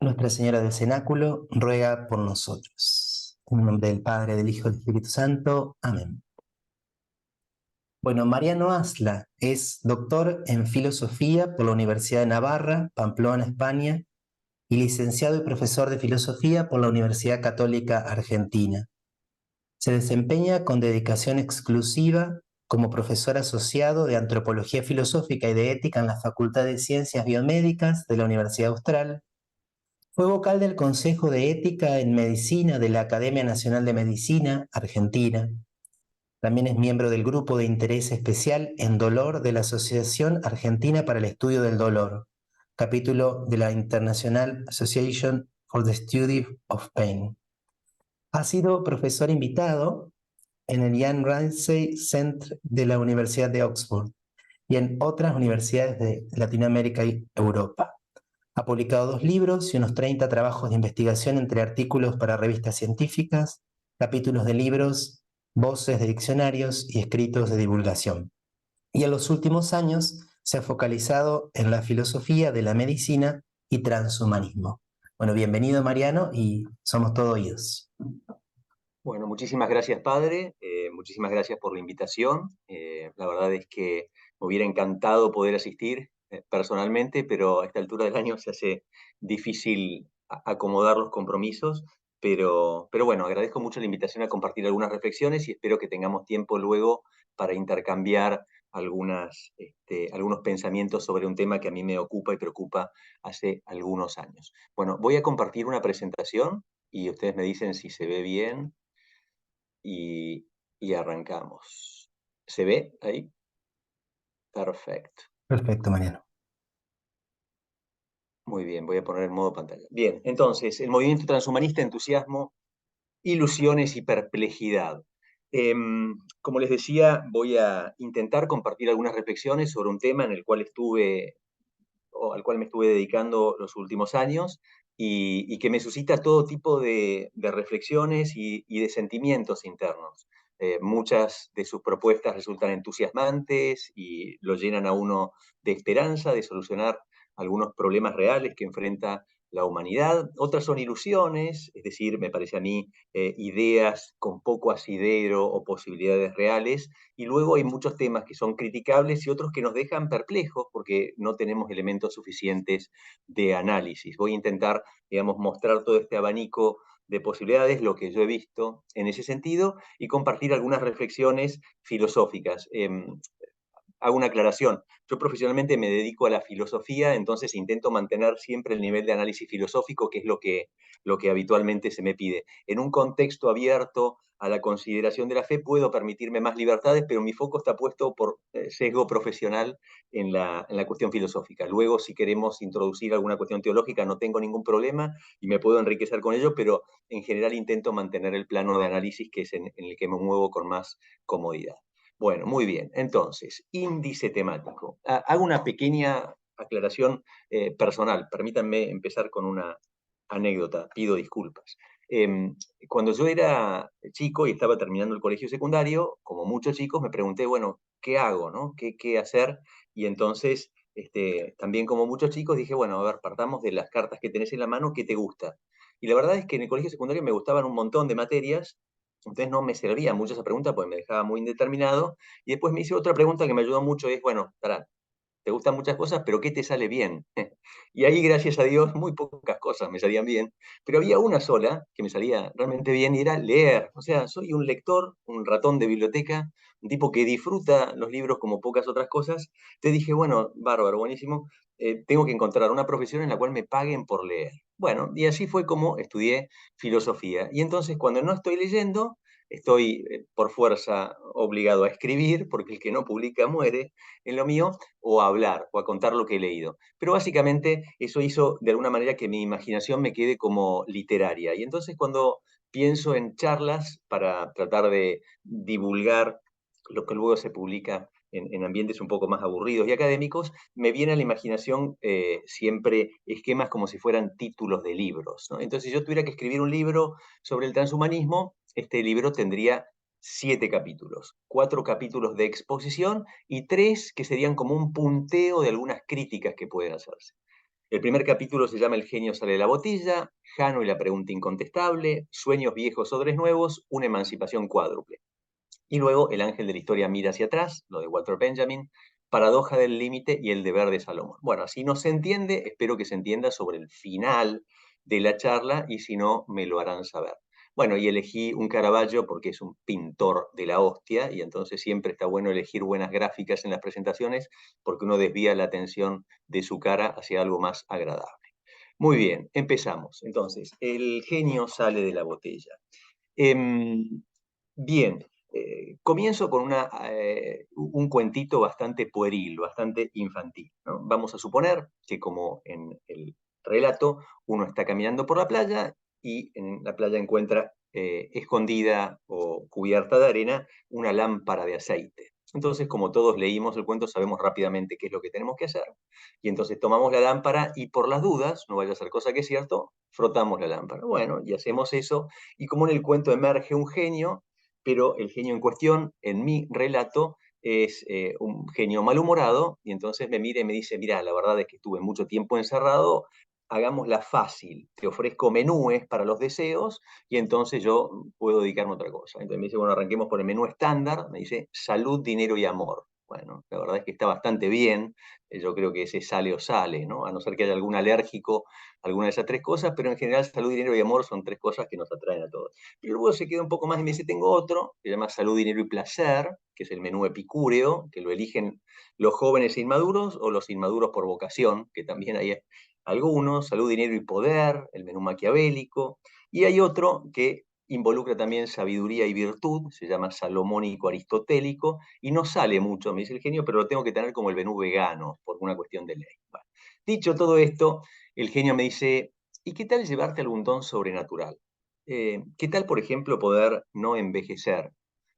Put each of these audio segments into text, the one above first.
Nuestra Señora del Cenáculo, ruega por nosotros. En el nombre del Padre, del Hijo y del Espíritu Santo. Amén. Bueno, Mariano Asla es doctor en Filosofía por la Universidad de Navarra, Pamplona, España, y licenciado y profesor de Filosofía por la Universidad Católica Argentina. Se desempeña con dedicación exclusiva como profesor asociado de Antropología Filosófica y de Ética en la Facultad de Ciencias Biomédicas de la Universidad Austral. Fue vocal del Consejo de Ética en Medicina de la Academia Nacional de Medicina Argentina. También es miembro del Grupo de Interés Especial en Dolor de la Asociación Argentina para el Estudio del Dolor, capítulo de la International Association for the Study of Pain. Ha sido profesor invitado en el Ian Ramsay Center de la Universidad de Oxford y en otras universidades de Latinoamérica y Europa. Ha publicado 2 libros y unos 30 trabajos de investigación entre artículos para revistas científicas, capítulos de libros, voces de diccionarios y escritos de divulgación. Y en los últimos años se ha focalizado en la filosofía de la medicina y transhumanismo. Bueno, bienvenido Mariano y somos todo oídos. Bueno, muchísimas gracias, padre. Muchísimas gracias por la invitación. La verdad es que me hubiera encantado poder asistir personalmente, pero a esta altura del año se hace difícil acomodar los compromisos. Pero bueno, agradezco mucho la invitación a compartir algunas reflexiones y espero que tengamos tiempo luego para intercambiar algunos pensamientos sobre un tema que a mí me ocupa y preocupa hace algunos años. Bueno, voy a compartir una presentación y ustedes me dicen si se ve bien y, y arrancamos. ¿Se ve ahí? Perfecto. Perfecto, Mariano. Muy bien, voy a poner en modo pantalla. Bien, entonces, el movimiento transhumanista, entusiasmo, ilusiones y perplejidad. Como les decía, voy a intentar compartir algunas reflexiones sobre un tema en el cual o al cual me estuve dedicando los últimos años y que me suscita todo tipo de reflexiones y de sentimientos internos. Muchas de sus propuestas resultan entusiasmantes y lo llenan a uno de esperanza, de solucionar algunos problemas reales que enfrenta la humanidad. Otras son ilusiones, es decir, me parece a mí, ideas con poco asidero o posibilidades reales, y luego hay muchos temas que son criticables y otros que nos dejan perplejos porque no tenemos elementos suficientes de análisis. Voy a intentar, digamos, mostrar todo este abanico de posibilidades, lo que yo he visto en ese sentido, y compartir algunas reflexiones filosóficas. Hago una aclaración. Yo profesionalmente me dedico a la filosofía, entonces intento mantener siempre el nivel de análisis filosófico, que es lo que habitualmente se me pide. En un contexto abierto a la consideración de la fe puedo permitirme más libertades, pero mi foco está puesto por sesgo profesional en la cuestión filosófica. Luego, si queremos introducir alguna cuestión teológica, no tengo ningún problema y me puedo enriquecer con ello, pero en general intento mantener el plano de análisis que es en el que me muevo con más comodidad. Bueno, muy bien. Entonces, índice temático. Hago una pequeña aclaración personal. Permítanme empezar con una anécdota. Pido disculpas. Cuando yo era chico y estaba terminando el colegio secundario, como muchos chicos, me pregunté, bueno, ¿qué hago, no? ¿Qué hacer? Y entonces, también como muchos chicos, dije, bueno, a ver, partamos de las cartas que tenés en la mano, ¿qué te gusta? Y la verdad es que en el colegio secundario me gustaban un montón de materias, entonces no me servía mucho esa pregunta porque me dejaba muy indeterminado. Y después me hice otra pregunta que me ayudó mucho, es, bueno, pará, te gustan muchas cosas, pero ¿qué te sale bien? Y ahí, gracias a Dios, muy pocas cosas me salían bien, pero había una sola que me salía realmente bien y era leer. O sea, soy un lector, un ratón de biblioteca, un tipo que disfruta los libros como pocas otras cosas. Te dije, bueno, bárbaro, buenísimo, tengo que encontrar una profesión en la cual me paguen por leer. Bueno, y así fue como estudié filosofía. Y entonces, cuando no estoy leyendo, estoy por fuerza obligado a escribir, porque el que no publica muere en lo mío, o a hablar, o a contar lo que he leído. Pero básicamente eso hizo de alguna manera que mi imaginación me quede como literaria. Y entonces cuando pienso en charlas para tratar de divulgar lo que luego se publica en ambientes un poco más aburridos y académicos, me viene a la imaginación siempre esquemas como si fueran títulos de libros, ¿no? Entonces, si yo tuviera que escribir un libro sobre el transhumanismo, este libro tendría 7 capítulos, 4 capítulos de exposición y 3 que serían como un punteo de algunas críticas que pueden hacerse. El primer capítulo se llama El genio sale de la botella, Jano y la pregunta incontestable, Sueños viejos, odres nuevos, una emancipación cuádruple. Y luego El ángel de la historia mira hacia atrás, lo de Walter Benjamin, Paradoja del límite y El deber de Salomón. Bueno, si no se entiende, espero que se entienda sobre el final de la charla y si no, me lo harán saber. Bueno, y elegí un Caravaggio porque es un pintor de la hostia y entonces siempre está bueno elegir buenas gráficas en las presentaciones porque uno desvía la atención de su cara hacia algo más agradable. Muy bien, empezamos. Entonces, el genio sale de la botella. Bien, comienzo con un cuentito bastante pueril, bastante infantil, ¿no? Vamos a suponer que como en el relato, uno está caminando por la playa y en la playa encuentra escondida o cubierta de arena una lámpara de aceite. Entonces, como todos leímos el cuento, sabemos rápidamente qué es lo que tenemos que hacer. Y entonces tomamos la lámpara y por las dudas, no vaya a ser cosa que es cierto, frotamos la lámpara. Bueno, y hacemos eso. Y como en el cuento emerge un genio, pero el genio en cuestión, en mi relato, es un genio malhumorado, y entonces me mira y me dice, mira, la verdad es que estuve mucho tiempo encerrado, hagámosla fácil, te ofrezco menúes para los deseos, y entonces yo puedo dedicarme a otra cosa. Entonces me dice, bueno, arranquemos por el menú estándar, me dice, salud, dinero y amor. Bueno, la verdad es que está bastante bien, yo creo que ese sale o sale, ¿no? A no ser que haya algún alérgico a alguna de esas tres cosas, pero en general salud, dinero y amor son tres cosas que nos atraen a todos. Pero luego se queda un poco más y me dice, tengo otro, que se llama salud, dinero y placer, que es el menú epicúreo, que lo eligen los jóvenes inmaduros o los inmaduros por vocación, que también hay algunos, salud, dinero y poder, el menú maquiavélico, y hay otro que involucra también sabiduría y virtud, se llama salomónico aristotélico, y no sale mucho, me dice el genio, pero lo tengo que tener como el menú vegano, por una cuestión de ley. Bueno, dicho todo esto, el genio me dice, ¿y qué tal llevarte algún don sobrenatural? ¿Qué tal, por ejemplo, poder no envejecer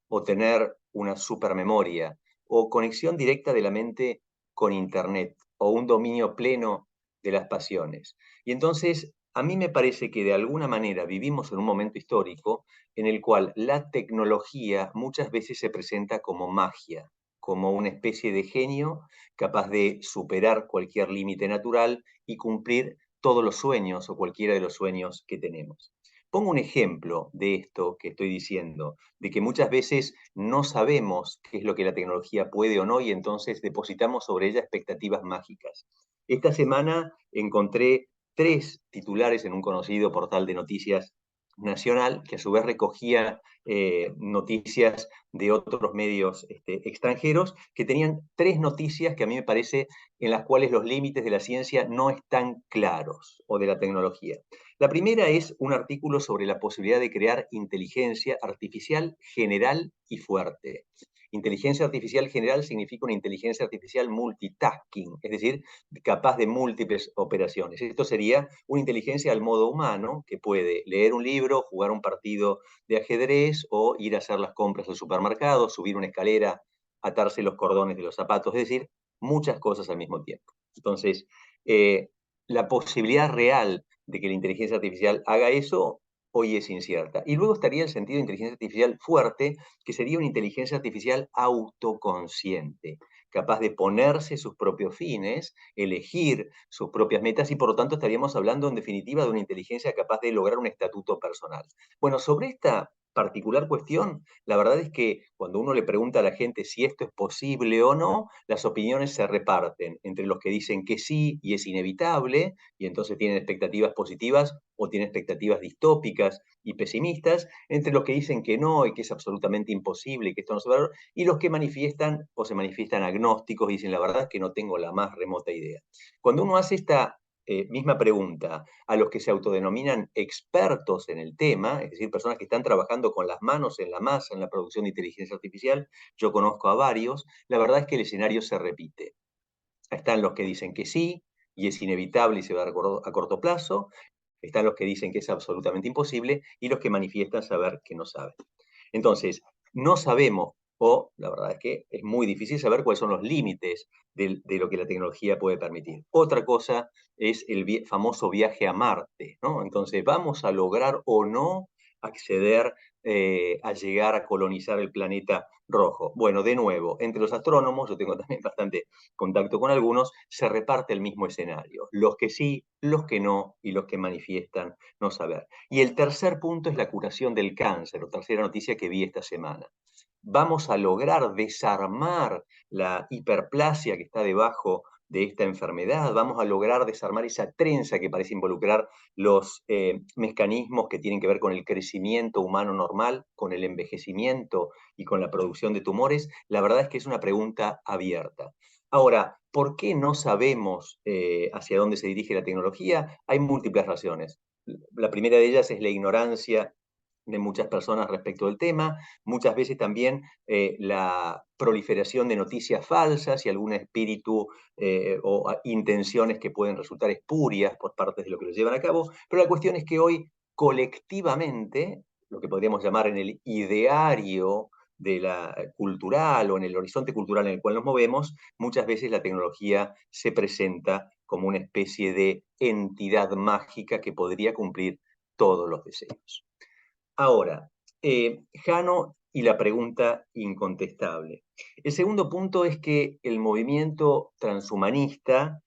o tener una supermemoria o conexión directa de la mente con Internet o un dominio pleno de las pasiones? Y entonces, a mí me parece que de alguna manera vivimos en un momento histórico en el cual la tecnología muchas veces se presenta como magia, como una especie de genio capaz de superar cualquier límite natural y cumplir todos los sueños o cualquiera de los sueños que tenemos. Pongo un ejemplo de esto que estoy diciendo, de que muchas veces no sabemos qué es lo que la tecnología puede o no y entonces depositamos sobre ella expectativas mágicas. Esta semana encontré 3 titulares en un conocido portal de noticias nacional que a su vez recogía noticias de otros medios extranjeros que tenían 3 noticias que a mí me parece en las cuales los límites de la ciencia no están claros o de la tecnología. La primera es un artículo sobre la posibilidad de crear inteligencia artificial general y fuerte. Inteligencia artificial general significa una inteligencia artificial multitasking, es decir, capaz de múltiples operaciones. Esto sería una inteligencia al modo humano que puede leer un libro, jugar un partido de ajedrez o ir a hacer las compras al supermercado, subir una escalera, atarse los cordones de los zapatos, es decir, muchas cosas al mismo tiempo. Entonces, la posibilidad real de que la inteligencia artificial haga eso hoy es incierta. Y luego estaría el sentido de inteligencia artificial fuerte, que sería una inteligencia artificial autoconsciente, capaz de ponerse sus propios fines, elegir sus propias metas y por lo tanto estaríamos hablando en definitiva de una inteligencia capaz de lograr un estatuto personal. Bueno, sobre esta particular cuestión, la verdad es que cuando uno le pregunta a la gente si esto es posible o no, las opiniones se reparten entre los que dicen que sí y es inevitable, y entonces tienen expectativas positivas o tienen expectativas distópicas y pesimistas, entre los que dicen que no y que es absolutamente imposible y que esto no se va a dar, y los que manifiestan o se manifiestan agnósticos y dicen la verdad es que no tengo la más remota idea. Cuando uno hace esta misma pregunta a los que se autodenominan expertos en el tema, es decir, personas que están trabajando con las manos en la masa en la producción de inteligencia artificial, yo conozco a varios, la verdad es que el escenario se repite. Están los que dicen que sí, y es inevitable y se va a dar a corto plazo, están los que dicen que es absolutamente imposible, y los que manifiestan saber que no saben. Entonces, no sabemos, o la verdad es que es muy difícil saber cuáles son los límites de lo que la tecnología puede permitir. Otra cosa es el famoso viaje a Marte, ¿no? Entonces, ¿vamos a lograr o no acceder a llegar a colonizar el planeta rojo? Bueno, de nuevo, entre los astrónomos, yo tengo también bastante contacto con algunos, se reparte el mismo escenario. Los que sí, los que no y los que manifiestan no saber. Y el tercer punto es la curación del cáncer, o tercera noticia que vi esta semana. Vamos a lograr desarmar la hiperplasia que está debajo de esta enfermedad, vamos a lograr desarmar esa trenza que parece involucrar los mecanismos que tienen que ver con el crecimiento humano normal, con el envejecimiento y con la producción de tumores. La verdad es que es una pregunta abierta. Ahora, ¿por qué no sabemos hacia dónde se dirige la tecnología? Hay múltiples razones. La primera de ellas es la ignorancia de muchas personas respecto del tema, muchas veces también la proliferación de noticias falsas y algún espíritu o intenciones que pueden resultar espurias por parte de lo que lo llevan a cabo, pero la cuestión es que hoy colectivamente, lo que podríamos llamar en el ideario de la cultural o en el horizonte cultural en el cual nos movemos, muchas veces la tecnología se presenta como una especie de entidad mágica que podría cumplir todos los deseos. Ahora, Jano y la pregunta incontestable. El segundo punto es que el movimiento transhumanista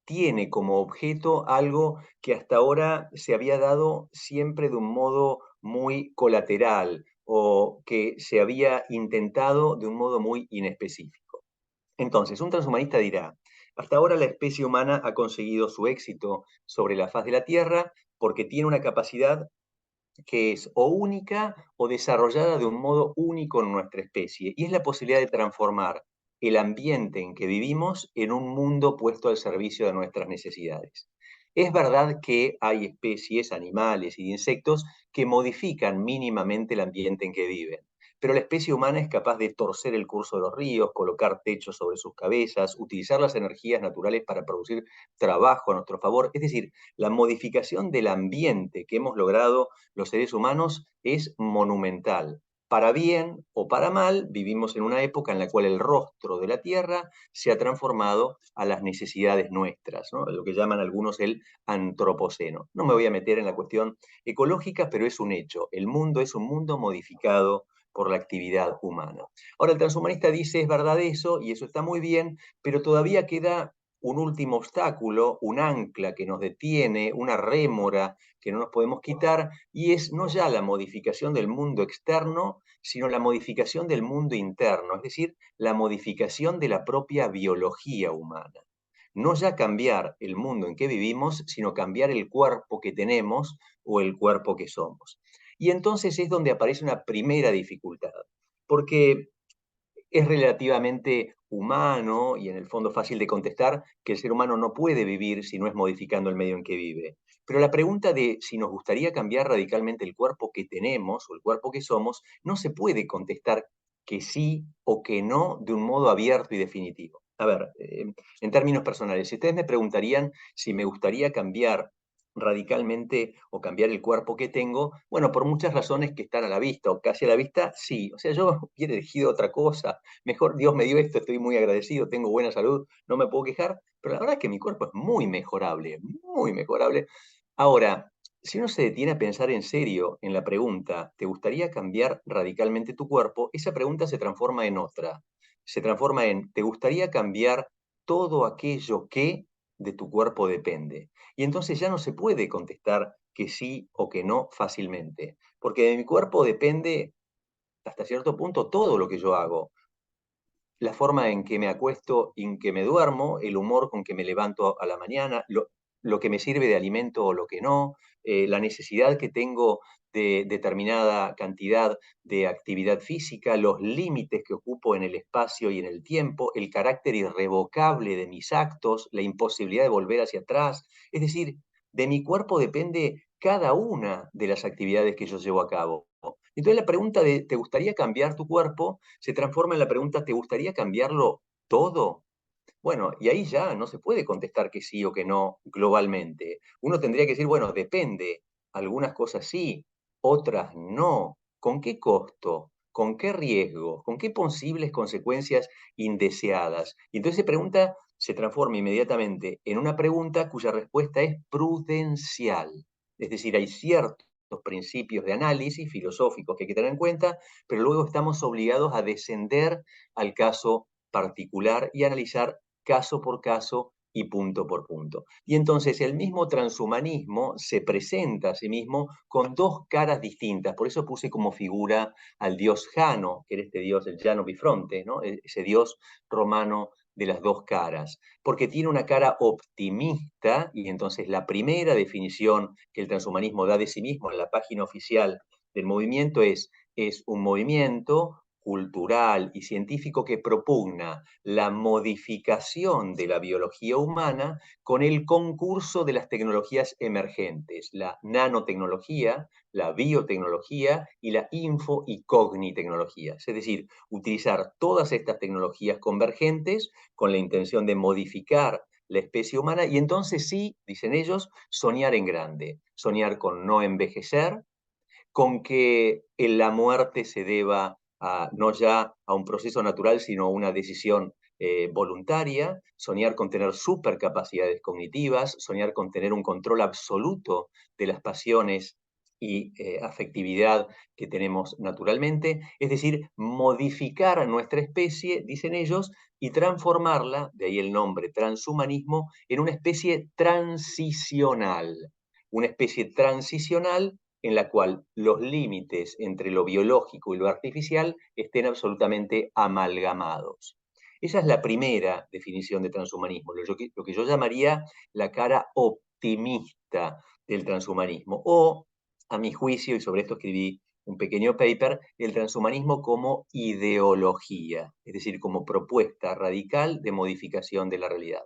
tiene como objeto algo que hasta ahora se había dado siempre de un modo muy colateral o que se había intentado de un modo muy inespecífico. Entonces, un transhumanista dirá, hasta ahora la especie humana ha conseguido su éxito sobre la faz de la Tierra porque tiene una capacidad que es o única o desarrollada de un modo único en nuestra especie, y es la posibilidad de transformar el ambiente en que vivimos en un mundo puesto al servicio de nuestras necesidades. Es verdad que hay especies, animales y insectos que modifican mínimamente el ambiente en que viven, pero la especie humana es capaz de torcer el curso de los ríos, colocar techos sobre sus cabezas, utilizar las energías naturales para producir trabajo a nuestro favor. Es decir, la modificación del ambiente que hemos logrado los seres humanos es monumental. Para bien o para mal, vivimos en una época en la cual el rostro de la Tierra se ha transformado a las necesidades nuestras, ¿no? Lo que llaman algunos el antropoceno. No me voy a meter en la cuestión ecológica, pero es un hecho. El mundo es un mundo modificado por la actividad humana. Ahora, el transhumanista dice, es verdad eso, y eso está muy bien, pero todavía queda un último obstáculo, un ancla que nos detiene, una rémora que no nos podemos quitar, y es no ya la modificación del mundo externo, sino la modificación del mundo interno, es decir, la modificación de la propia biología humana. No ya cambiar el mundo en que vivimos, sino cambiar el cuerpo que tenemos o el cuerpo que somos. Y entonces es donde aparece una primera dificultad, porque es relativamente humano y en el fondo fácil de contestar que el ser humano no puede vivir si no es modificando el medio en que vive. Pero la pregunta de si nos gustaría cambiar radicalmente el cuerpo que tenemos o el cuerpo que somos, no se puede contestar que sí o que no de un modo abierto y definitivo. A ver, en términos personales, si ustedes me preguntarían si me gustaría cambiar radicalmente o cambiar el cuerpo que tengo, bueno, por muchas razones que están a la vista o casi a la vista, sí. O sea, yo hubiera elegido otra cosa. Mejor Dios me dio esto, estoy muy agradecido, tengo buena salud, no me puedo quejar, pero la verdad es que mi cuerpo es muy mejorable, muy mejorable. Ahora, si uno se detiene a pensar en serio en la pregunta, ¿te gustaría cambiar radicalmente tu cuerpo? Esa pregunta se transforma en otra. Se transforma en, ¿te gustaría cambiar todo aquello que de tu cuerpo depende? Y entonces ya no se puede contestar que sí o que no fácilmente, porque de mi cuerpo depende hasta cierto punto todo lo que yo hago. La forma en que me acuesto y en que me duermo, el humor con que me levanto a la mañana, lo que me sirve de alimento o lo que no, la necesidad que tengo de determinada cantidad de actividad física, los límites que ocupo en el espacio y en el tiempo, el carácter irrevocable de mis actos, la imposibilidad de volver hacia atrás. Es decir, de mi cuerpo depende cada una de las actividades que yo llevo a cabo. Entonces la pregunta de ¿te gustaría cambiar tu cuerpo? Se transforma en la pregunta, ¿te gustaría cambiarlo todo? Bueno, y ahí ya no se puede contestar que sí o que no globalmente. Uno tendría que decir, bueno, depende. Algunas cosas sí, otras no. ¿Con qué costo? ¿Con qué riesgo? ¿Con qué posibles consecuencias indeseadas? Y entonces pregunta se transforma inmediatamente en una pregunta cuya respuesta es prudencial. Es decir, hay ciertos principios de análisis filosóficos que hay que tener en cuenta, pero luego estamos obligados a descender al caso particular y analizar caso por caso y punto por punto. Y entonces el mismo transhumanismo se presenta a sí mismo con dos caras distintas. Por eso puse como figura al dios Jano, que era este dios, el Llano Bifronte, ¿no? Ese dios romano de las dos caras, porque tiene una cara optimista, y entonces la primera definición que el transhumanismo da de sí mismo en la página oficial del movimiento es un movimiento cultural y científico que propugna la modificación de la biología humana con el concurso de las tecnologías emergentes, la nanotecnología, la biotecnología y la info y cognitecnología. Es decir, utilizar todas estas tecnologías convergentes con la intención de modificar la especie humana y entonces sí, dicen ellos, soñar en grande, soñar con no envejecer, con que la muerte se deba no ya a un proceso natural, sino a una decisión voluntaria, soñar con tener supercapacidades cognitivas, soñar con tener un control absoluto de las pasiones y afectividad que tenemos naturalmente, es decir, modificar a nuestra especie, dicen ellos, y transformarla, de ahí el nombre transhumanismo, en una especie transicional en la cual los límites entre lo biológico y lo artificial estén absolutamente amalgamados. Esa es la primera definición de transhumanismo, lo que yo llamaría la cara optimista del transhumanismo, o, a mi juicio, y sobre esto escribí un pequeño paper, el transhumanismo como ideología, es decir, como propuesta radical de modificación de la realidad.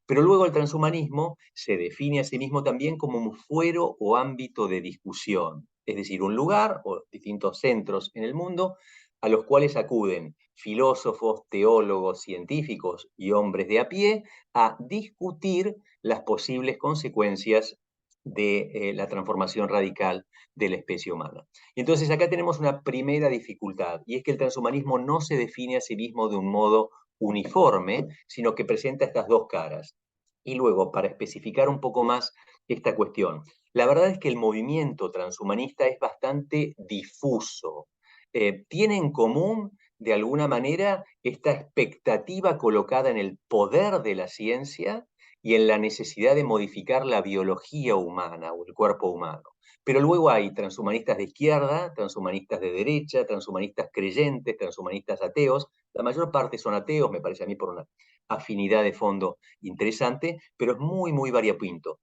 Pero luego el transhumanismo se define a sí mismo también como un fuero o ámbito de discusión, es decir, un lugar o distintos centros en el mundo a los cuales acuden filósofos, teólogos, científicos y hombres de a pie a discutir las posibles consecuencias de la transformación radical de la especie humana. Y entonces acá tenemos una primera dificultad, y es que el transhumanismo no se define a sí mismo de un modo uniforme, sino que presenta estas dos caras. Y luego, para especificar un poco más esta cuestión, la verdad es que el movimiento transhumanista es bastante difuso. Tiene en común, de alguna manera, esta expectativa colocada en el poder de la ciencia y en la necesidad de modificar la biología humana o el cuerpo humano. Pero luego hay transhumanistas de izquierda, transhumanistas de derecha, transhumanistas creyentes, transhumanistas ateos. La mayor parte son ateos, me parece a mí, por una afinidad de fondo interesante, pero es muy, muy variopinto.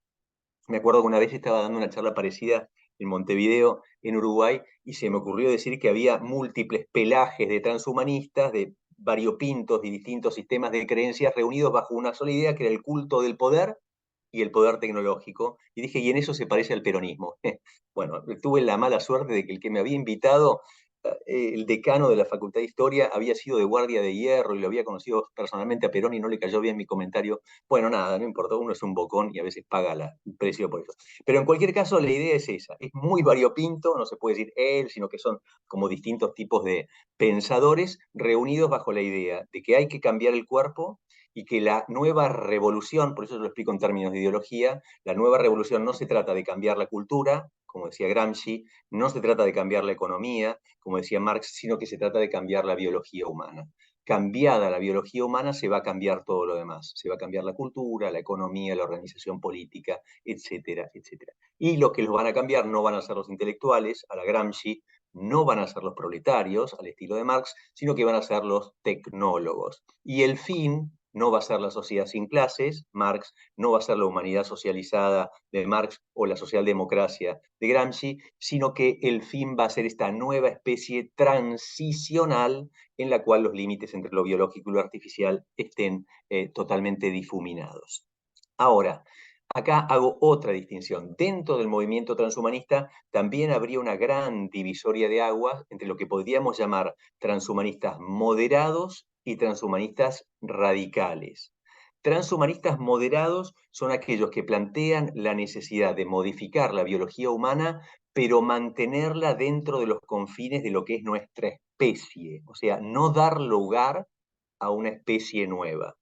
Me acuerdo que una vez estaba dando una charla parecida en Montevideo, en Uruguay, y se me ocurrió decir que había múltiples pelajes de transhumanistas, de variopintos y distintos sistemas de creencias reunidos bajo una sola idea, que era el culto del poder y el poder tecnológico. Y dije, y en eso se parece al peronismo. Bueno, tuve la mala suerte de que el que me había invitado, el decano de la Facultad de Historia, había sido de guardia de hierro y lo había conocido personalmente a Perón y no le cayó bien mi comentario. Bueno, nada, no importa, uno es un bocón y a veces paga el precio por eso. Pero en cualquier caso, la idea es esa. Es muy variopinto, no se puede decir él, sino que son como distintos tipos de pensadores reunidos bajo la idea de que hay que cambiar el cuerpo y que la nueva revolución, por eso yo lo explico en términos de ideología, la nueva revolución no se trata de cambiar la cultura, como decía Gramsci, no se trata de cambiar la economía, como decía Marx, sino que se trata de cambiar la biología humana. Cambiada la biología humana, se va a cambiar todo lo demás. Se va a cambiar la cultura, la economía, la organización política, etcétera, etcétera. Y lo que los van a cambiar no van a ser los intelectuales, a la Gramsci, no van a ser los proletarios, al estilo de Marx, sino que van a ser los tecnólogos. Y el fin no va a ser la sociedad sin clases, Marx, no va a ser la humanidad socializada de Marx o la socialdemocracia de Gramsci, sino que el fin va a ser esta nueva especie transicional en la cual los límites entre lo biológico y lo artificial estén totalmente difuminados. Ahora, acá hago otra distinción. Dentro del movimiento transhumanista también habría una gran divisoria de aguas entre lo que podríamos llamar transhumanistas moderados y transhumanistas radicales. Transhumanistas moderados son aquellos que plantean la necesidad de modificar la biología humana, pero mantenerla dentro de los confines de lo que es nuestra especie, o sea, no dar lugar a una especie nueva.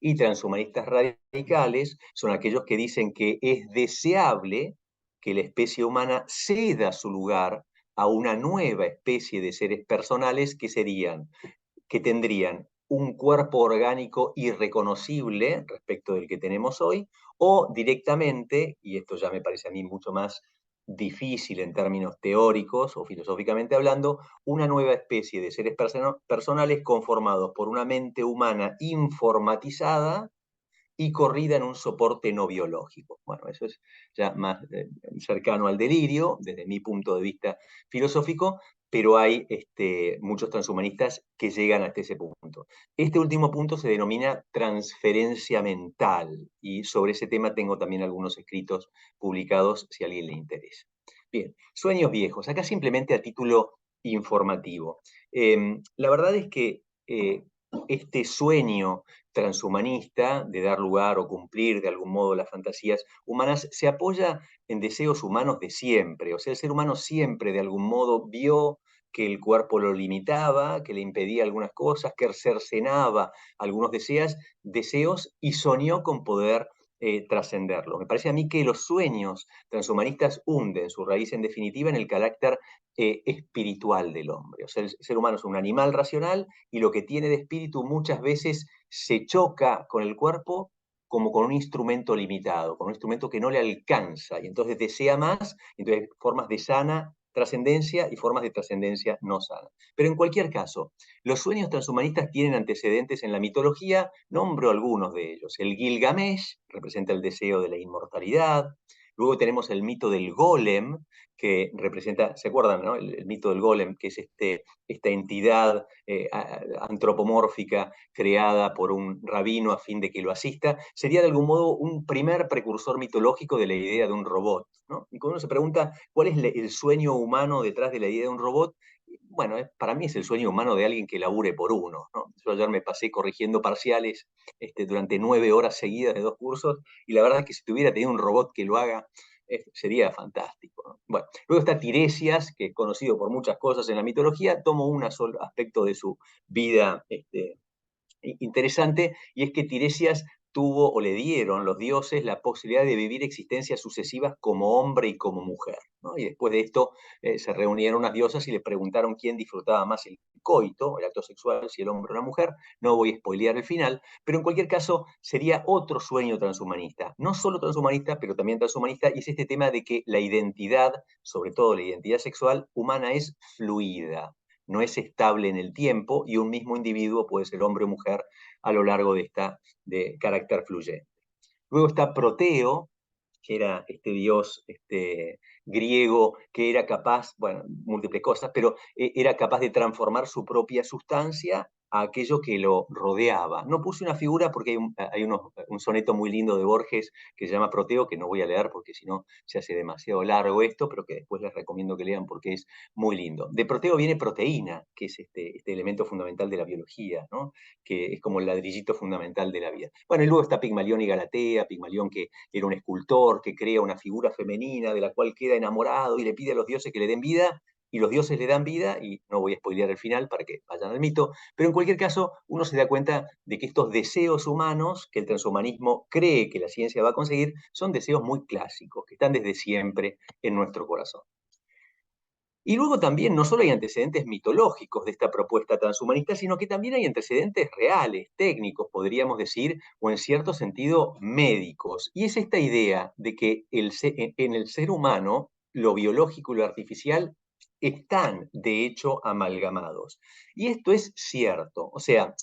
Y transhumanistas radicales son aquellos que dicen que es deseable que la especie humana ceda su lugar a una nueva especie de seres personales que tendrían un cuerpo orgánico irreconocible respecto del que tenemos hoy, o directamente, y esto ya me parece a mí mucho más difícil en términos teóricos o filosóficamente hablando, una nueva especie de seres personales conformados por una mente humana informatizada y corrida en un soporte no biológico. Bueno, eso es ya más cercano al delirio, desde mi punto de vista filosófico, pero hay muchos transhumanistas que llegan hasta ese punto. Este último punto se denomina transferencia mental, y sobre ese tema tengo también algunos escritos publicados si a alguien le interesa. Bien, sueños viejos, acá simplemente a título informativo. La verdad es que este sueño transhumanista de dar lugar o cumplir de algún modo las fantasías humanas se apoya en deseos humanos de siempre. O sea, el ser humano siempre de algún modo vio que el cuerpo lo limitaba, que le impedía algunas cosas, que cercenaba algunos deseos y soñó con poder trascenderlo. Me parece a mí que los sueños transhumanistas hunden su raíz en definitiva en el carácter espiritual del hombre. O sea, el ser humano es un animal racional y lo que tiene de espíritu muchas veces se choca con el cuerpo como con un instrumento limitado, con un instrumento que no le alcanza, y entonces desea más, entonces formas de sana trascendencia y formas de trascendencia no sana. Pero en cualquier caso, los sueños transhumanistas tienen antecedentes en la mitología, nombro algunos de ellos. El Gilgamesh representa el deseo de la inmortalidad, luego tenemos el mito del golem, que representa, ¿se acuerdan, no? El mito del golem, que es esta entidad antropomórfica creada por un rabino a fin de que lo asista, sería de algún modo un primer precursor mitológico de la idea de un robot, ¿no? Y cuando uno se pregunta cuál es el sueño humano detrás de la idea de un robot, bueno, para mí es el sueño humano de alguien que labure por uno, ¿no? Yo ayer me pasé corrigiendo parciales durante 9 horas seguidas de 2 cursos, y la verdad es que si tuviera tenido un robot que lo haga, sería fantástico, ¿no? Bueno, luego está Tiresias, que es conocido por muchas cosas en la mitología. Tomo un solo aspecto de su vida interesante, y es que Tiresias tuvo o le dieron los dioses la posibilidad de vivir existencias sucesivas como hombre y como mujer, ¿no? Y después de esto se reunieron unas diosas y le preguntaron quién disfrutaba más el coito, el acto sexual, si el hombre o la mujer. No voy a spoilear el final, pero en cualquier caso sería otro sueño transhumanista, no solo transhumanista, pero también transhumanista, y es este tema de que la identidad, sobre todo la identidad sexual humana, es fluida, no es estable en el tiempo, y un mismo individuo puede ser hombre o mujer a lo largo de carácter fluyente. Luego está Proteo, que era este dios griego que era capaz, bueno, múltiples cosas, pero era capaz de transformar su propia sustancia a aquello que lo rodeaba. No puse una figura porque hay un soneto muy lindo de Borges que se llama Proteo, que no voy a leer porque si no se hace demasiado largo esto, pero que después les recomiendo que lean porque es muy lindo. De Proteo viene proteína, que es este elemento fundamental de la biología, ¿no? Que es como el ladrillito fundamental de la vida. Bueno, y luego está Pigmalión y Galatea, Pigmalión que era un escultor que crea una figura femenina de la cual queda enamorado y le pide a los dioses que le den vida, y los dioses le dan vida, y no voy a spoilear el final para que vayan al mito, pero en cualquier caso uno se da cuenta de que estos deseos humanos que el transhumanismo cree que la ciencia va a conseguir son deseos muy clásicos, que están desde siempre en nuestro corazón. Y luego también no solo hay antecedentes mitológicos de esta propuesta transhumanista, sino que también hay antecedentes reales, técnicos, podríamos decir, o en cierto sentido médicos. Y es esta idea de que en el ser humano lo biológico y lo artificial están, de hecho, amalgamados. Y esto es cierto. O sea,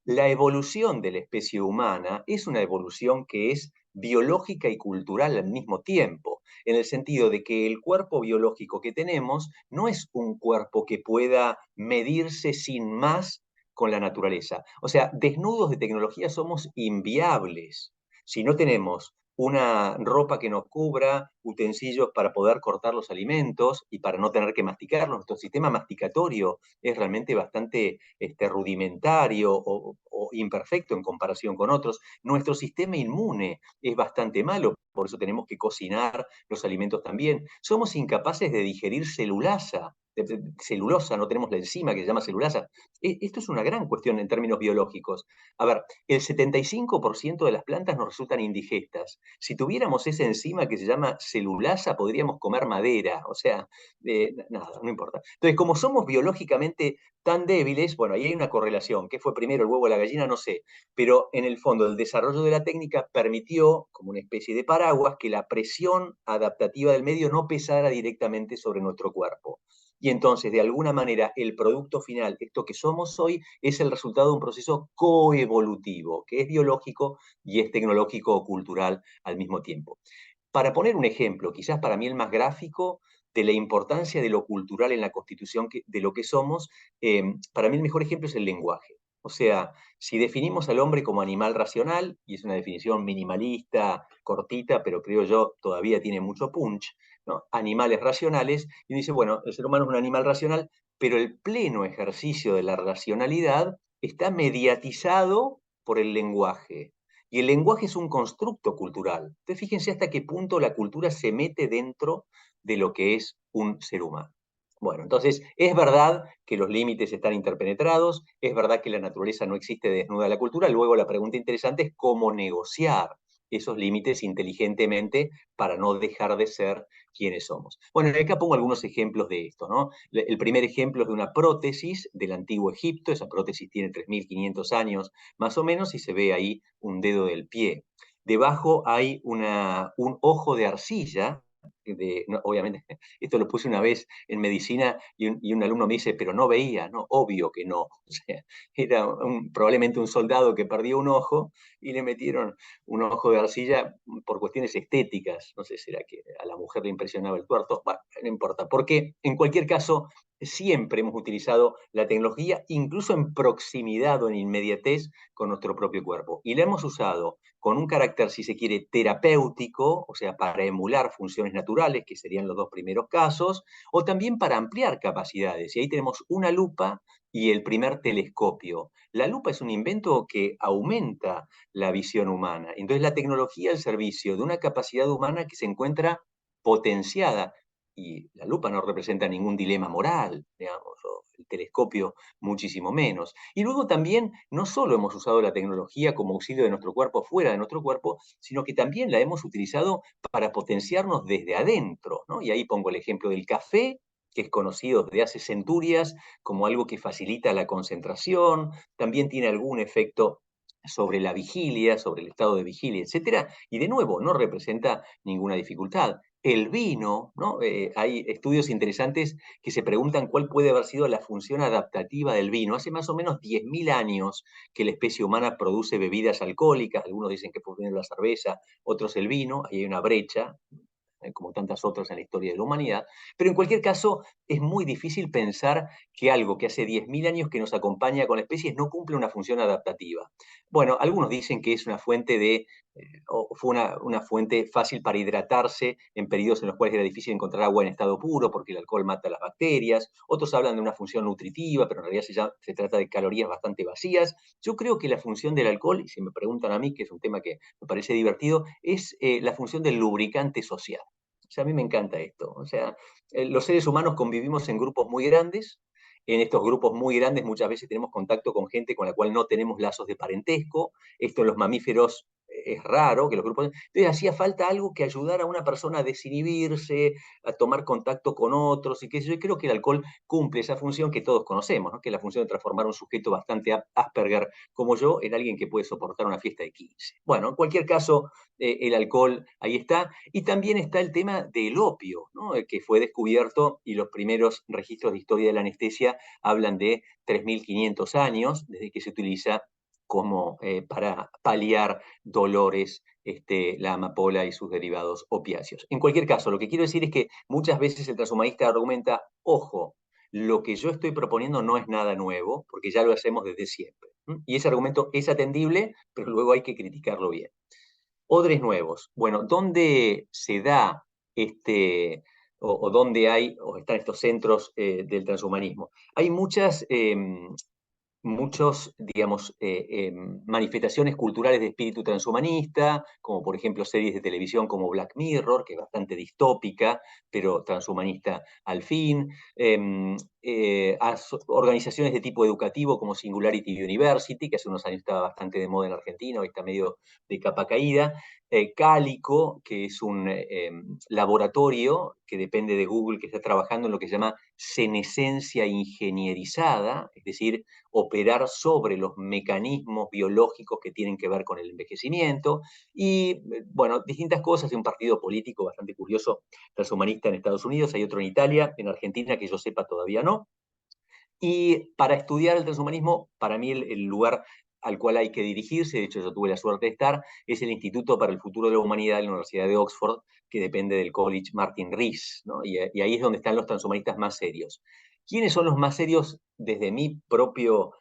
la evolución de la especie humana es una evolución que es biológica y cultural al mismo tiempo, en el sentido de que el cuerpo biológico que tenemos no es un cuerpo que pueda medirse sin más con la naturaleza. O sea, desnudos de tecnología somos inviables. Si no tenemos una ropa que nos cubra, utensilios para poder cortar los alimentos y para no tener que masticarlos, nuestro sistema masticatorio es realmente bastante rudimentario o imperfecto en comparación con otros. Nuestro sistema inmune es bastante malo, por eso tenemos que cocinar los alimentos también. Somos incapaces de digerir celulasa, celulosa, no tenemos la enzima que se llama celulasa. Esto es una gran cuestión en términos biológicos. A ver, el 75% de las plantas nos resultan indigestas. Si tuviéramos esa enzima que se llama celulasa, podríamos comer madera. O sea, nada, no importa. Entonces, como somos biológicamente tan débiles, bueno, ahí hay una correlación. ¿Qué fue primero, el huevo o la gallina? No sé. Pero en el fondo, el desarrollo de la técnica permitió, como una especie de paraguas, que la presión adaptativa del medio no pesara directamente sobre nuestro cuerpo. Y entonces, de alguna manera, el producto final, esto que somos hoy, es el resultado de un proceso coevolutivo, que es biológico y es tecnológico o cultural al mismo tiempo. Para poner un ejemplo, quizás para mí el más gráfico, de la importancia de lo cultural en la constitución de lo que somos, para mí el mejor ejemplo es el lenguaje. O sea, si definimos al hombre como animal racional, y es una definición minimalista, cortita, pero creo yo todavía tiene mucho punch, ¿no? Animales racionales, y dice, bueno, el ser humano es un animal racional, pero el pleno ejercicio de la racionalidad está mediatizado por el lenguaje. Y el lenguaje es un constructo cultural. Entonces, fíjense hasta qué punto la cultura se mete dentro de lo que es un ser humano. Bueno, entonces, es verdad que los límites están interpenetrados, es verdad que la naturaleza no existe desnuda de la cultura, luego la pregunta interesante es cómo negociar esos límites inteligentemente para no dejar de ser quienes somos. Bueno, acá pongo algunos ejemplos de esto, ¿no? El primer ejemplo es de una prótesis del antiguo Egipto, esa prótesis tiene 3.500 años más o menos, y se ve ahí un dedo del pie. Debajo hay un ojo de arcilla, no, obviamente, esto lo puse una vez en medicina y un alumno me dice, pero no veía, ¿no? Obvio que no. O sea, era probablemente un soldado que perdió un ojo y le metieron un ojo de arcilla por cuestiones estéticas. No sé, será que a la mujer le impresionaba el tuerto. Bueno, no importa, porque en cualquier caso, siempre hemos utilizado la tecnología, incluso en proximidad o en inmediatez con nuestro propio cuerpo. Y la hemos usado con un carácter, si se quiere, terapéutico, o sea, para emular funciones naturales, que serían los dos primeros casos, o también para ampliar capacidades. Y ahí tenemos una lupa y el primer telescopio. La lupa es un invento que aumenta la visión humana. Entonces, la tecnología al servicio de una capacidad humana que se encuentra potenciada. Y la lupa no representa ningún dilema moral, digamos, o el telescopio muchísimo menos. Y luego también, no solo hemos usado la tecnología como auxilio de nuestro cuerpo fuera de nuestro cuerpo, sino que también la hemos utilizado para potenciarnos desde adentro, ¿no? Y ahí pongo el ejemplo del café, que es conocido desde hace centurias como algo que facilita la concentración, también tiene algún efecto sobre la vigilia, sobre el estado de vigilia, etcétera, y de nuevo, no representa ninguna dificultad. El vino, ¿no? Hay estudios interesantes que se preguntan cuál puede haber sido la función adaptativa del vino. Hace más o menos 10.000 años que la especie humana produce bebidas alcohólicas, algunos dicen que fue primero la cerveza, otros el vino, ahí hay una brecha, como tantas otras en la historia de la humanidad, pero en cualquier caso es muy difícil pensar que algo que hace 10.000 años que nos acompaña con la especie no cumple una función adaptativa. Bueno, algunos dicen que es una fuente o fue una fuente fácil para hidratarse en periodos en los cuales era difícil encontrar agua en estado puro porque el alcohol mata las bacterias, otros hablan de una función nutritiva, pero en realidad se trata de calorías bastante vacías. Yo creo que la función del alcohol, y si me preguntan a mí, que es un tema que me parece divertido, es la función del lubricante social. O sea, a mí me encanta esto. O sea, los seres humanos convivimos en grupos muy grandes. En estos grupos muy grandes muchas veces tenemos contacto con gente con la cual no tenemos lazos de parentesco. Esto en los mamíferos es raro, que los grupos... Entonces hacía falta algo que ayudara a una persona a desinhibirse, a tomar contacto con otros, y que yo creo que el alcohol cumple esa función que todos conocemos, ¿no? Que es la función de transformar a un sujeto bastante Asperger como yo en alguien que puede soportar una fiesta de 15. Bueno, en cualquier caso, el alcohol ahí está. Y también está el tema del opio, ¿no? Que fue descubierto y los primeros registros de historia de la anestesia hablan de 3.500 años desde que se utiliza como para paliar dolores la amapola y sus derivados opiáceos. En cualquier caso, lo que quiero decir es que muchas veces el transhumanista argumenta, ojo, lo que yo estoy proponiendo no es nada nuevo, porque ya lo hacemos desde siempre. Y ese argumento es atendible, pero luego hay que criticarlo bien. Odres nuevos. Bueno, ¿dónde se da o dónde hay, o están estos centros del transhumanismo? Hay muchas muchos, digamos, manifestaciones culturales de espíritu transhumanista, como por ejemplo series de televisión como Black Mirror, que es bastante distópica, pero transhumanista al fin, organizaciones de tipo educativo como Singularity University, que hace unos años estaba bastante de moda en Argentina, hoy está medio de capa caída, Cálico, que es un laboratorio que depende de Google, que está trabajando en lo que se llama senescencia ingenierizada, es decir, operar sobre los mecanismos biológicos que tienen que ver con el envejecimiento, y bueno, distintas cosas, de un partido político bastante curioso, transhumanista en Estados Unidos, hay otro en Italia, en Argentina que yo sepa todavía no, y para estudiar el transhumanismo, para mí el lugar al cual hay que dirigirse, de hecho yo tuve la suerte de estar, es el Instituto para el Futuro de la Humanidad de la Universidad de Oxford, que depende del College Martin Rees, ¿no? Y ahí es donde están los transhumanistas más serios. ¿Quiénes son los más serios desde mi propio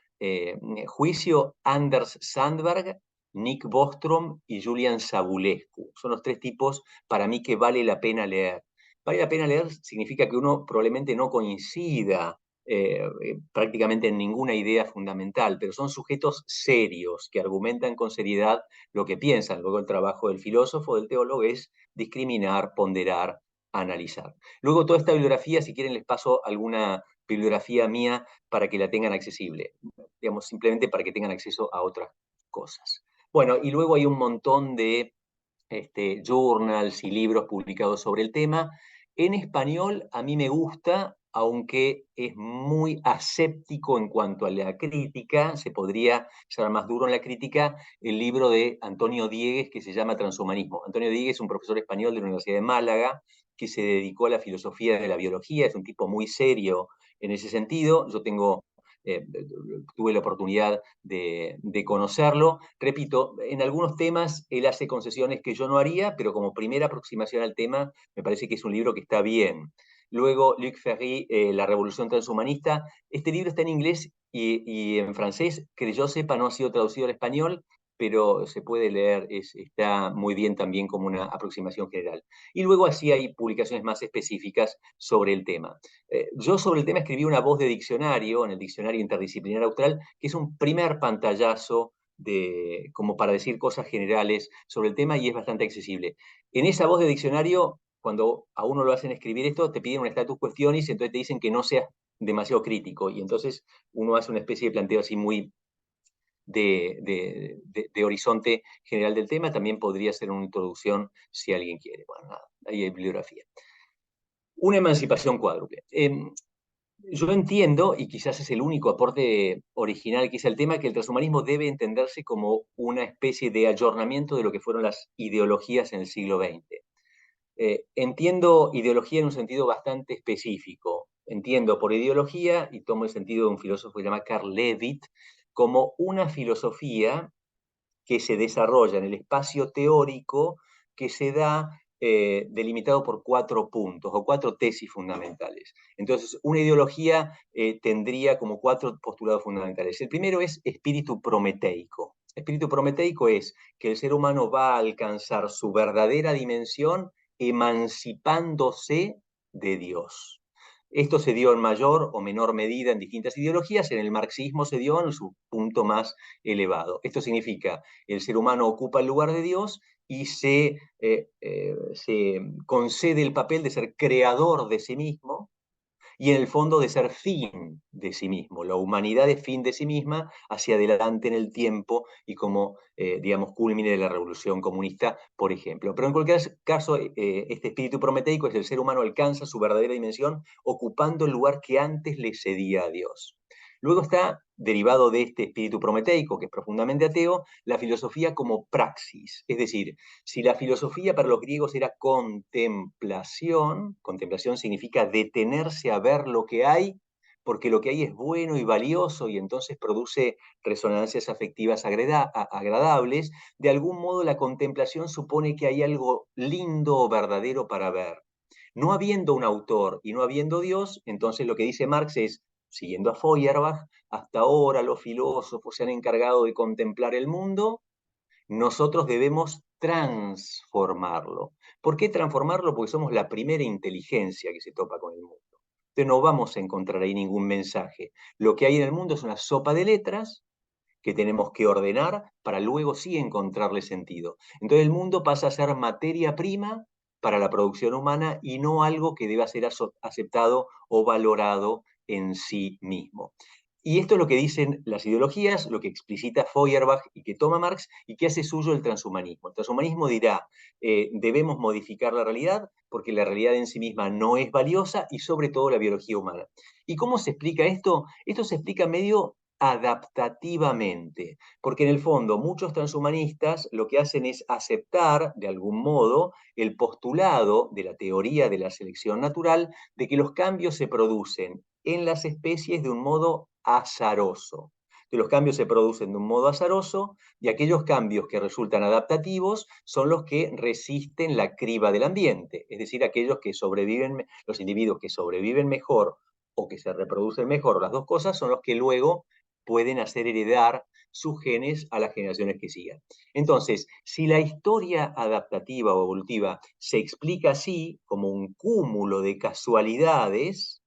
juicio? Anders Sandberg, Nick Bostrom y Julian Savulescu. Son los tres tipos para mí que vale la pena leer. Vale la pena leer significa que uno probablemente no coincida prácticamente en ninguna idea fundamental, pero son sujetos serios que argumentan con seriedad lo que piensan. Luego el trabajo del filósofo, del teólogo, es discriminar, ponderar, analizar. Luego toda esta bibliografía, si quieren les paso alguna bibliografía mía para que la tengan accesible, digamos, simplemente para que tengan acceso a otras cosas. Bueno, y luego hay un montón de journals y libros publicados sobre el tema. En español a mí me gusta, aunque es muy aséptico en cuanto a la crítica, se podría ser más duro en la crítica, el libro de Antonio Diegues que se llama Transhumanismo. Antonio Diegues es un profesor español de la Universidad de Málaga que se dedicó a la filosofía de la biología, es un tipo muy serio en ese sentido. Yo tuve la oportunidad de conocerlo. Repito, en algunos temas él hace concesiones que yo no haría, pero como primera aproximación al tema, me parece que es un libro que está bien. Luego, Luc Ferry, La Revolución Transhumanista. Este libro está en inglés y en francés, que yo sepa no ha sido traducido al español, pero se puede leer, está muy bien también como una aproximación general. Y luego así hay publicaciones más específicas sobre el tema. Yo sobre el tema escribí una voz de diccionario en el Diccionario Interdisciplinar Austral, que es un primer pantallazo como para decir cosas generales sobre el tema y es bastante accesible. En esa voz de diccionario, cuando a uno lo hacen escribir esto, te piden un status questionis, entonces te dicen que no seas demasiado crítico y entonces uno hace una especie de planteo así muy de horizonte general del tema. También podría ser una introducción si alguien quiere. Bueno, nada, ahí hay bibliografía. Una emancipación cuádruple. Yo entiendo, y quizás es el único aporte original que hice al tema, que el transhumanismo debe entenderse como una especie de ayornamiento de lo que fueron las ideologías en el siglo XX. Entiendo ideología en un sentido bastante específico. Entiendo por ideología, y tomo el sentido de un filósofo que se llama Karl Levitt, como una filosofía que se desarrolla en el espacio teórico que se da delimitado por 4 puntos o 4 tesis fundamentales. Entonces, una ideología tendría como 4 postulados fundamentales. El primero es espíritu prometeico. Espíritu prometeico es que el ser humano va a alcanzar su verdadera dimensión emancipándose de Dios. Esto se dio en mayor o menor medida en distintas ideologías. En el marxismo se dio en su punto más elevado. Esto significa el ser humano ocupa el lugar de Dios y se concede el papel de ser creador de sí mismo y en el fondo de ser fin de sí mismo. La humanidad es fin de sí misma hacia adelante en el tiempo y como, digamos, culmine de la revolución comunista, por ejemplo. Pero en cualquier caso, este espíritu prometeico es el ser humano alcanza su verdadera dimensión ocupando el lugar que antes le cedía a Dios. Luego está, derivado de este espíritu prometeico, que es profundamente ateo, la filosofía como praxis. Es decir, si la filosofía para los griegos era contemplación, contemplación significa detenerse a ver lo que hay, porque lo que hay es bueno y valioso y entonces produce resonancias afectivas agradables, de algún modo la contemplación supone que hay algo lindo o verdadero para ver. No habiendo un autor y no habiendo Dios, entonces lo que dice Marx es, siguiendo a Feuerbach, hasta ahora los filósofos se han encargado de contemplar el mundo, nosotros debemos transformarlo. ¿Por qué transformarlo? Porque somos la primera inteligencia que se topa con el mundo. Entonces no vamos a encontrar ahí ningún mensaje. Lo que hay en el mundo es una sopa de letras que tenemos que ordenar para luego sí encontrarle sentido. Entonces el mundo pasa a ser materia prima para la producción humana y no algo que deba ser aceptado o valorado en sí mismo. Y esto es lo que dicen las ideologías, lo que explicita Feuerbach y que toma Marx y que hace suyo el transhumanismo. El transhumanismo dirá, debemos modificar la realidad porque la realidad en sí misma no es valiosa y sobre todo la biología humana. ¿Y cómo se explica esto? Esto se explica medio adaptativamente, porque en el fondo muchos transhumanistas lo que hacen es aceptar de algún modo el postulado de la teoría de la selección natural de que los cambios se producen en las especies de un modo azaroso. Que los cambios se producen de un modo azaroso y aquellos cambios que resultan adaptativos son los que resisten la criba del ambiente, es decir, aquellos que sobreviven, los individuos que sobreviven mejor o que se reproducen mejor, las dos cosas son los que luego pueden hacer heredar sus genes a las generaciones que sigan. Entonces, si la historia adaptativa o evolutiva se explica así, como un cúmulo de casualidades,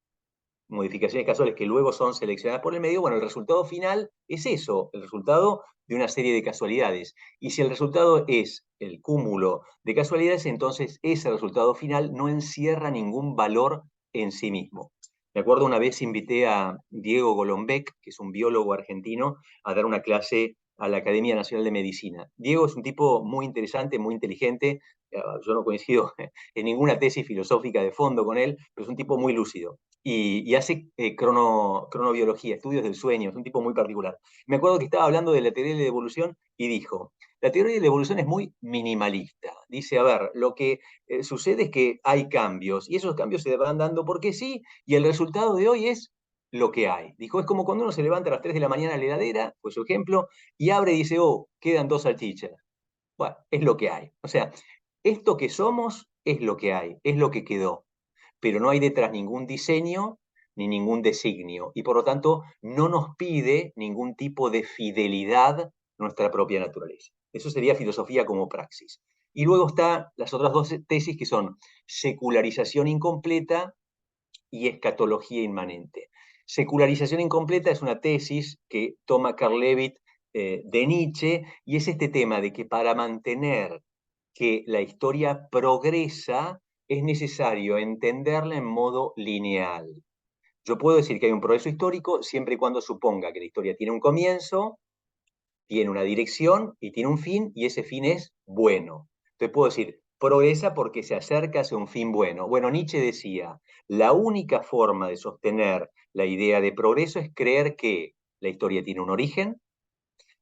modificaciones casuales que luego son seleccionadas por el medio, bueno, el resultado final es eso, el resultado de una serie de casualidades. Y si el resultado es el cúmulo de casualidades, entonces ese resultado final no encierra ningún valor en sí mismo. Me acuerdo una vez invité a Diego Golombek, que es un biólogo argentino, a dar una clase a la Academia Nacional de Medicina. Diego es un tipo muy interesante, muy inteligente. Yo no coincido en ninguna tesis filosófica de fondo con él, pero es un tipo muy lúcido. Y hace cronobiología, estudios del sueño, es un tipo muy particular. Me acuerdo que estaba hablando de la teoría de la evolución y dijo, la teoría de la evolución es muy minimalista. Dice, a ver, lo que sucede es que hay cambios y esos cambios se van dando porque sí, y el resultado de hoy es lo que hay. Dijo, es como cuando uno se levanta a las 3 de la mañana a la heladera, fue su ejemplo, y abre y dice, oh, quedan 2 salchichas. Bueno, es lo que hay. O sea, esto que somos es lo que hay, es lo que quedó, pero no hay detrás ningún diseño ni ningún designio, y por lo tanto no nos pide ningún tipo de fidelidad nuestra propia naturaleza. Eso sería filosofía como praxis. Y luego están las otras dos tesis que son secularización incompleta y escatología inmanente. Secularización incompleta es una tesis que toma Karl Levitt de Nietzsche, y es este tema de que para mantener que la historia progresa es necesario entenderla en modo lineal. Yo puedo decir que hay un progreso histórico siempre y cuando suponga que la historia tiene un comienzo, tiene una dirección y tiene un fin, y ese fin es bueno. Entonces puedo decir, progresa porque se acerca hacia un fin bueno. Bueno, Nietzsche decía, la única forma de sostener la idea de progreso es creer que la historia tiene un origen,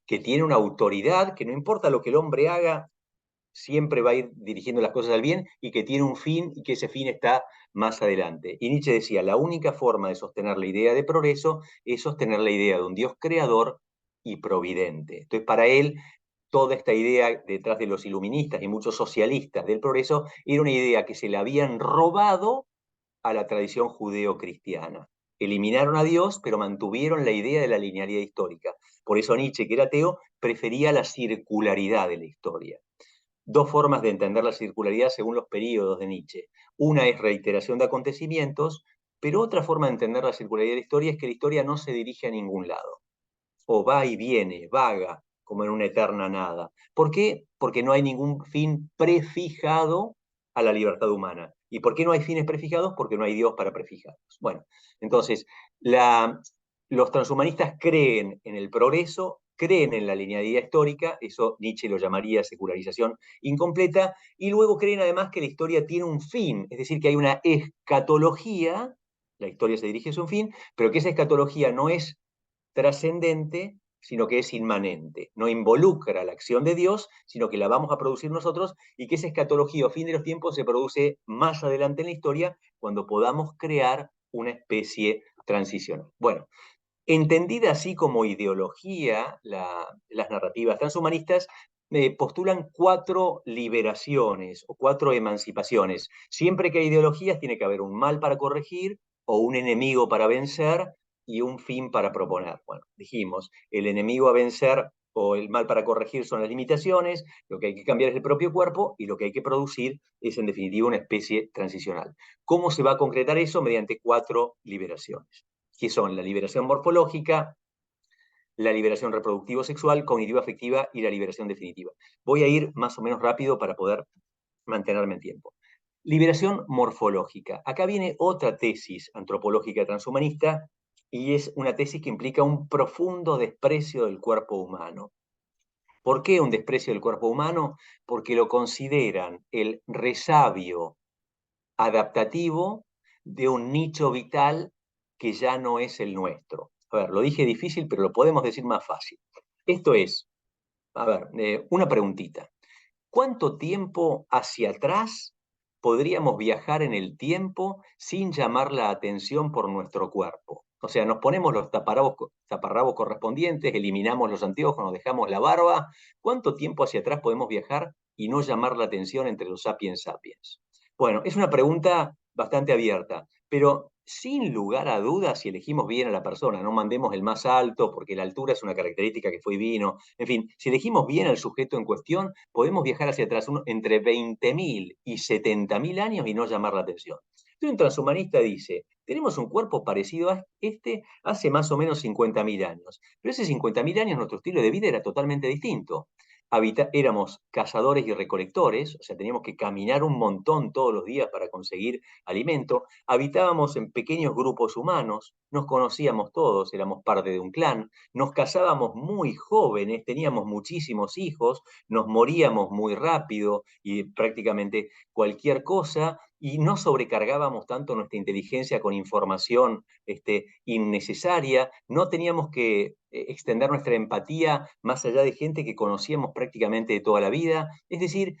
que tiene una autoridad, que no importa lo que el hombre haga, siempre va a ir dirigiendo las cosas al bien, y que tiene un fin y que ese fin está más adelante. Y Nietzsche decía, la única forma de sostener la idea de progreso es sostener la idea de un Dios creador y providente. Entonces, para él, toda esta idea detrás de los iluministas y muchos socialistas del progreso era una idea que se le habían robado a la tradición judeo-cristiana. Eliminaron a Dios, pero mantuvieron la idea de la linealidad histórica. Por eso Nietzsche, que era ateo, prefería la circularidad de la historia. Dos formas de entender la circularidad según los períodos de Nietzsche. Una es reiteración de acontecimientos, pero otra forma de entender la circularidad de la historia es que la historia no se dirige a ningún lado, o va y viene, vaga, como en una eterna nada. ¿Por qué? Porque no hay ningún fin prefijado a la libertad humana. ¿Y por qué no hay fines prefijados? Porque no hay Dios para prefijarlos. Bueno, entonces, los transhumanistas creen en el progreso, creen en la linealidad histórica, eso Nietzsche lo llamaría secularización incompleta, y luego creen además que la historia tiene un fin, es decir, que hay una escatología, la historia se dirige a un fin, pero que esa escatología no es trascendente, sino que es inmanente. No involucra la acción de Dios, sino que la vamos a producir nosotros, y que esa escatología o fin de los tiempos se produce más adelante en la historia, cuando podamos crear una especie transicional. Bueno, entendida así como ideología, las narrativas transhumanistas postulan 4 liberaciones o 4 emancipaciones. Siempre que hay ideologías tiene que haber un mal para corregir o un enemigo para vencer y un fin para proponer. Bueno, dijimos, el enemigo a vencer o el mal para corregir son las limitaciones, lo que hay que cambiar es el propio cuerpo y lo que hay que producir es en definitiva una especie transicional. ¿Cómo se va a concretar eso? Mediante 4 liberaciones, que son la liberación morfológica, la liberación reproductivo-sexual, cognitivo-afectiva y la liberación definitiva. Voy a ir más o menos rápido para poder mantenerme en tiempo. Liberación morfológica. Acá viene otra tesis antropológica transhumanista y es una tesis que implica un profundo desprecio del cuerpo humano. ¿Por qué un desprecio del cuerpo humano? Porque lo consideran el resabio adaptativo de un nicho vital que ya no es el nuestro. A ver, lo dije difícil, pero lo podemos decir más fácil. Esto es, a ver, una preguntita. ¿Cuánto tiempo hacia atrás podríamos viajar en el tiempo sin llamar la atención por nuestro cuerpo? O sea, nos ponemos los taparrabos correspondientes, eliminamos los anteojos, nos dejamos la barba. ¿Cuánto tiempo hacia atrás podemos viajar y no llamar la atención entre los sapiens sapiens? Bueno, es una pregunta bastante abierta, pero sin lugar a dudas, si elegimos bien a la persona, no mandemos el más alto, porque la altura es una característica que fue y vino. En fin, si elegimos bien al sujeto en cuestión, podemos viajar hacia atrás entre 20.000 y 70.000 años y no llamar la atención. Entonces, un transhumanista dice, tenemos un cuerpo parecido a este hace más o menos 50.000 años, pero hace 50.000 años nuestro estilo de vida era totalmente distinto. Éramos cazadores y recolectores, o sea, teníamos que caminar un montón todos los días para conseguir alimento, habitábamos en pequeños grupos humanos, nos conocíamos todos, éramos parte de un clan, nos casábamos muy jóvenes, teníamos muchísimos hijos, nos moríamos muy rápido y prácticamente cualquier cosa, y no sobrecargábamos tanto nuestra inteligencia con información innecesaria, no teníamos que extender nuestra empatía más allá de gente que conocíamos prácticamente de toda la vida, es decir,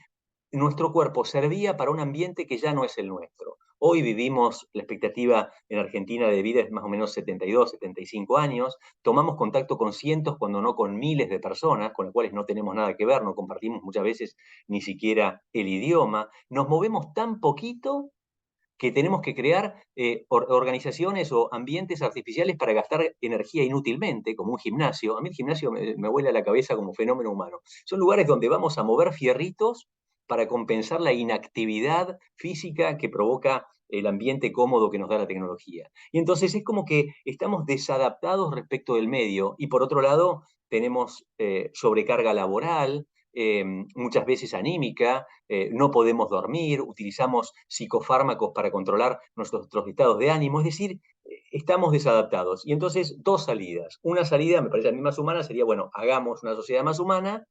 nuestro cuerpo servía para un ambiente que ya no es el nuestro. Hoy vivimos, la expectativa en Argentina de vida es más o menos 72, 75 años, tomamos contacto con cientos, cuando no con miles de personas, con las cuales no tenemos nada que ver, no compartimos muchas veces ni siquiera el idioma, nos movemos tan poquito que tenemos que crear organizaciones o ambientes artificiales para gastar energía inútilmente, como un gimnasio. A mí el gimnasio me vuela la cabeza como fenómeno humano. Son lugares donde vamos a mover fierritos para compensar la inactividad física que provoca el ambiente cómodo que nos da la tecnología. Y entonces es como que estamos desadaptados respecto del medio y por otro lado tenemos sobrecarga laboral, muchas veces anímica, no podemos dormir, utilizamos psicofármacos para controlar nuestros estados de ánimo, es decir, estamos desadaptados. Y entonces, dos salidas. Una salida, me parece a mí más humana, sería, bueno, hagamos una sociedad más humana.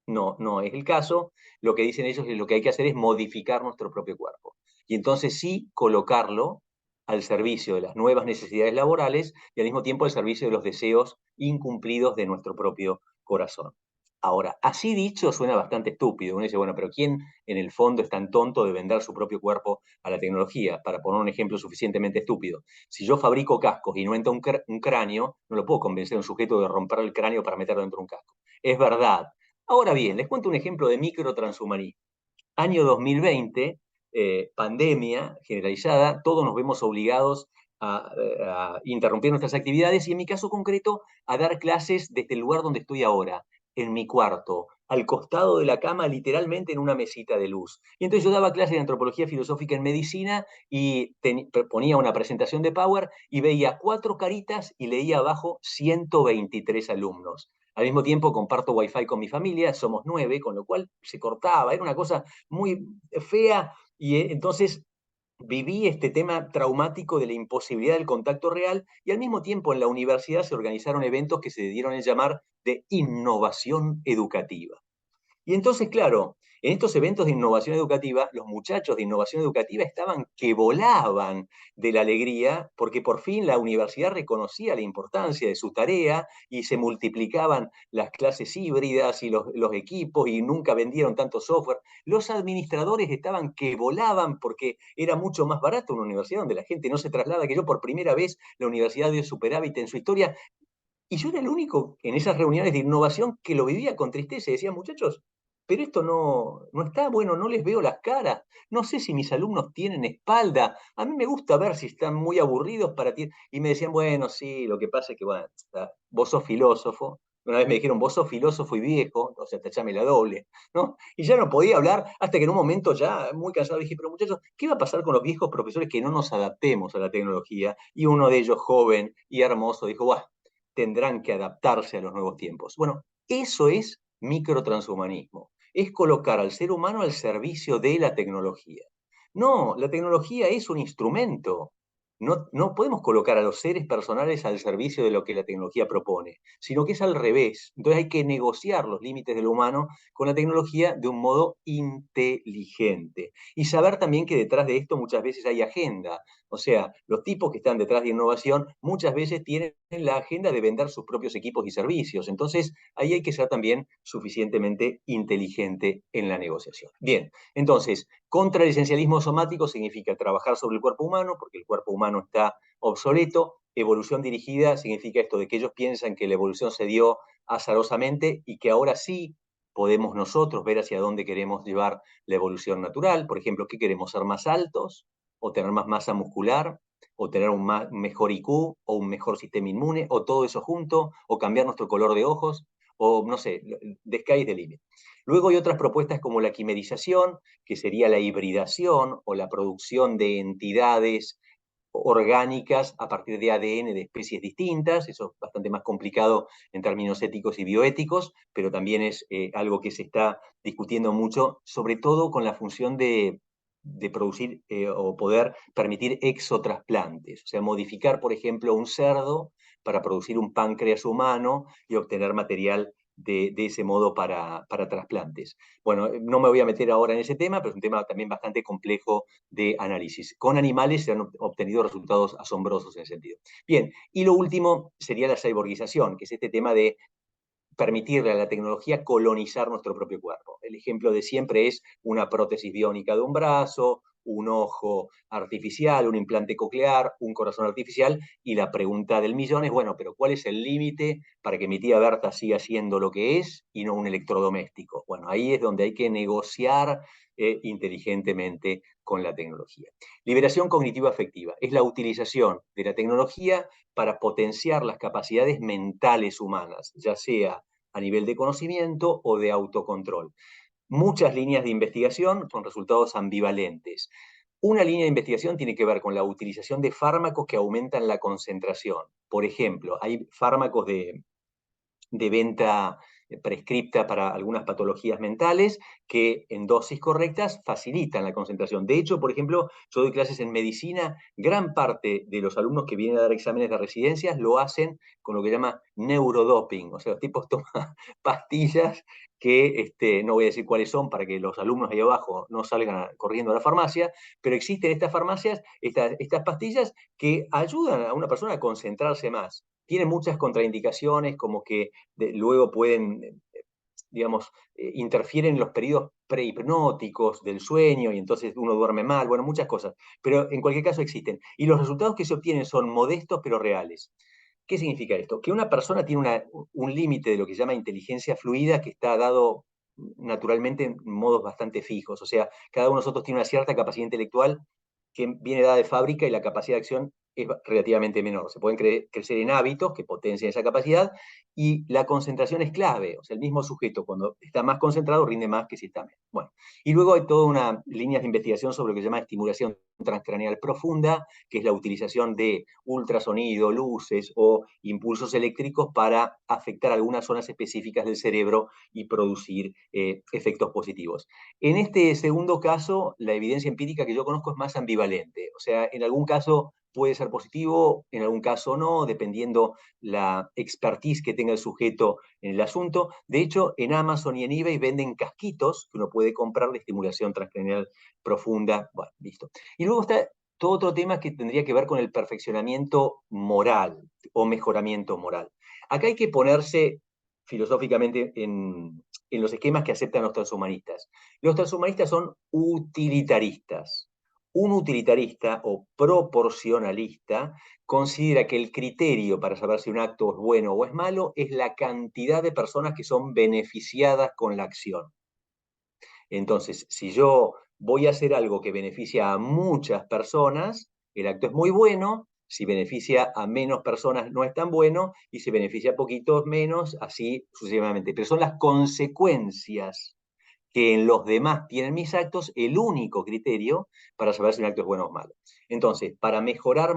No, no es el caso. Lo que dicen ellos es que lo que hay que hacer es modificar nuestro propio cuerpo. Y entonces sí colocarlo al servicio de las nuevas necesidades laborales y al mismo tiempo al servicio de los deseos incumplidos de nuestro propio corazón. Ahora, así dicho suena bastante estúpido. Uno dice, bueno, pero ¿quién en el fondo es tan tonto de vender su propio cuerpo a la tecnología? Para poner un ejemplo suficientemente estúpido. Si yo fabrico cascos y no entra un cráneo, no lo puedo convencer a un sujeto de romper el cráneo para meterlo dentro de un casco. Es verdad. Ahora bien, les cuento un ejemplo de microtranshumanismo. Año 2020, pandemia generalizada, todos nos vemos obligados a interrumpir nuestras actividades y en mi caso concreto a dar clases desde el lugar donde estoy ahora, en mi cuarto, al costado de la cama, literalmente en una mesita de luz. Y entonces yo daba clases de antropología filosófica en medicina y ponía una presentación de Power y veía 4 caritas y leía abajo 123 alumnos. Al mismo tiempo comparto wifi con mi familia, somos 9, con lo cual se cortaba, era una cosa muy fea y entonces viví este tema traumático de la imposibilidad del contacto real y al mismo tiempo en la universidad se organizaron eventos que se dieron a llamar de innovación educativa. Y entonces, claro, en estos eventos de innovación educativa, los muchachos de innovación educativa estaban que volaban de la alegría porque por fin la universidad reconocía la importancia de su tarea y se multiplicaban las clases híbridas y los equipos y nunca vendieron tanto software. Los administradores estaban que volaban porque era mucho más barato una universidad donde la gente no se traslada, que yo por primera vez la universidad dio superávit en su historia. Y yo era el único en esas reuniones de innovación que lo vivía con tristeza y decía, muchachos, pero esto no está bueno, no les veo las caras, no sé si mis alumnos tienen espalda, a mí me gusta ver si están muy aburridos para ti. Y me decían, bueno, sí, lo que pasa es que, bueno, vos sos filósofo, Una vez me dijeron, vos sos filósofo y viejo, o sea, tachame la doble, ¿no? Y ya no podía hablar hasta que en un momento ya muy cansado dije, pero muchachos, ¿qué va a pasar con los viejos profesores que no nos adaptemos a la tecnología? Y uno de ellos, joven y hermoso, dijo, Buah, tendrán que adaptarse a los nuevos tiempos. Bueno, eso es microtranshumanismo, es colocar al ser humano al servicio de la tecnología. No, la tecnología es un instrumento. No podemos colocar a los seres personales al servicio de lo que la tecnología propone, sino que es al revés. Entonces hay que negociar los límites de lo humano con la tecnología de un modo inteligente. Y saber también que detrás de esto muchas veces hay agenda. O sea, los tipos que están detrás de innovación muchas veces tienen la agenda de vender sus propios equipos y servicios. Entonces ahí hay que ser también suficientemente inteligente en la negociación. Bien, entonces, contra el esencialismo somático significa trabajar sobre el cuerpo humano, porque el cuerpo humano está obsoleto. Evolución dirigida significa esto de que ellos piensan que la evolución se dio azarosamente y que ahora sí podemos nosotros ver hacia dónde queremos llevar la evolución natural. Por ejemplo, ¿qué queremos? ¿Ser más altos? ¿O tener más masa muscular? ¿O tener un mejor IQ? ¿O un mejor sistema inmune? ¿O todo eso junto? ¿O cambiar nuestro color de ojos? O no sé, the sky is the limit. Luego hay otras propuestas como la quimerización, que sería la hibridación o la producción de entidades orgánicas a partir de ADN de especies distintas. Eso es bastante más complicado en términos éticos y bioéticos, pero también es algo que se está discutiendo mucho, sobre todo con la función de producir o poder permitir exotrasplantes, o sea, modificar, por ejemplo, un cerdo para producir un páncreas humano y obtener material de ese modo para trasplantes. Bueno, no me voy a meter ahora en ese tema, pero es un tema también bastante complejo de análisis. Con animales se han obtenido resultados asombrosos en ese sentido. Bien, y lo último sería la cyborgización, que es este tema de permitirle a la tecnología colonizar nuestro propio cuerpo. El ejemplo de siempre es una prótesis biónica de un brazo, un ojo artificial, un implante coclear, un corazón artificial, y la pregunta del millón es, bueno, pero ¿cuál es el límite para que mi tía Berta siga siendo lo que es y no un electrodoméstico? Bueno, ahí es donde hay que negociar inteligentemente con la tecnología. Liberación cognitiva afectiva es la utilización de la tecnología para potenciar las capacidades mentales humanas, ya sea a nivel de conocimiento o de autocontrol. Muchas líneas de investigación con resultados ambivalentes. Una línea de investigación tiene que ver con la utilización de fármacos que aumentan la concentración. Por ejemplo, hay fármacos de venta prescripta para algunas patologías mentales que en dosis correctas facilitan la concentración. De hecho, por ejemplo, yo doy clases en medicina, gran parte de los alumnos que vienen a dar exámenes de residencias lo hacen con lo que llama neurodoping, o sea, los tipos toman pastillas que no voy a decir cuáles son para que los alumnos ahí abajo no salgan corriendo a la farmacia, pero existen estas farmacias, estas pastillas que ayudan a una persona a concentrarse más. Tienen muchas contraindicaciones, como que luego pueden, digamos, interfieren en los periodos prehipnóticos del sueño y entonces uno duerme mal, bueno, muchas cosas. Pero en cualquier caso existen. Y los resultados que se obtienen son modestos pero reales. ¿Qué significa esto? Que una persona tiene un límite de lo que se llama inteligencia fluida que está dado naturalmente en modos bastante fijos. O sea, cada uno de nosotros tiene una cierta capacidad intelectual que viene dada de fábrica y la capacidad de acción es relativamente menor. Se pueden crecer en hábitos que potencian esa capacidad y la concentración es clave. O sea, el mismo sujeto cuando está más concentrado rinde más que si está menos. Bueno, y luego hay toda una línea de investigación sobre lo que se llama estimulación transcraneal profunda, que es la utilización de ultrasonido, luces o impulsos eléctricos para afectar algunas zonas específicas del cerebro y producir efectos positivos. En este segundo caso, la evidencia empírica que yo conozco es más ambivalente. O sea, en algún caso puede ser positivo, en algún caso no, dependiendo la expertise que tenga el sujeto en el asunto. De hecho, en Amazon y en eBay venden casquitos que uno puede comprar de estimulación transcranial profunda. Bueno, listo. Y luego está todo otro tema que tendría que ver con el perfeccionamiento moral o mejoramiento moral. Acá hay que ponerse filosóficamente en los esquemas que aceptan los transhumanistas. Los transhumanistas son utilitaristas. Un utilitarista o proporcionalista considera que el criterio para saber si un acto es bueno o es malo es la cantidad de personas que son beneficiadas con la acción. Entonces, si yo voy a hacer algo que beneficia a muchas personas, el acto es muy bueno, Si beneficia a menos personas no es tan bueno, y si beneficia a poquitos menos, así sucesivamente. Pero son las consecuencias que en los demás tienen mis actos el único criterio para saber si un acto es bueno o malo. Entonces, para mejorar,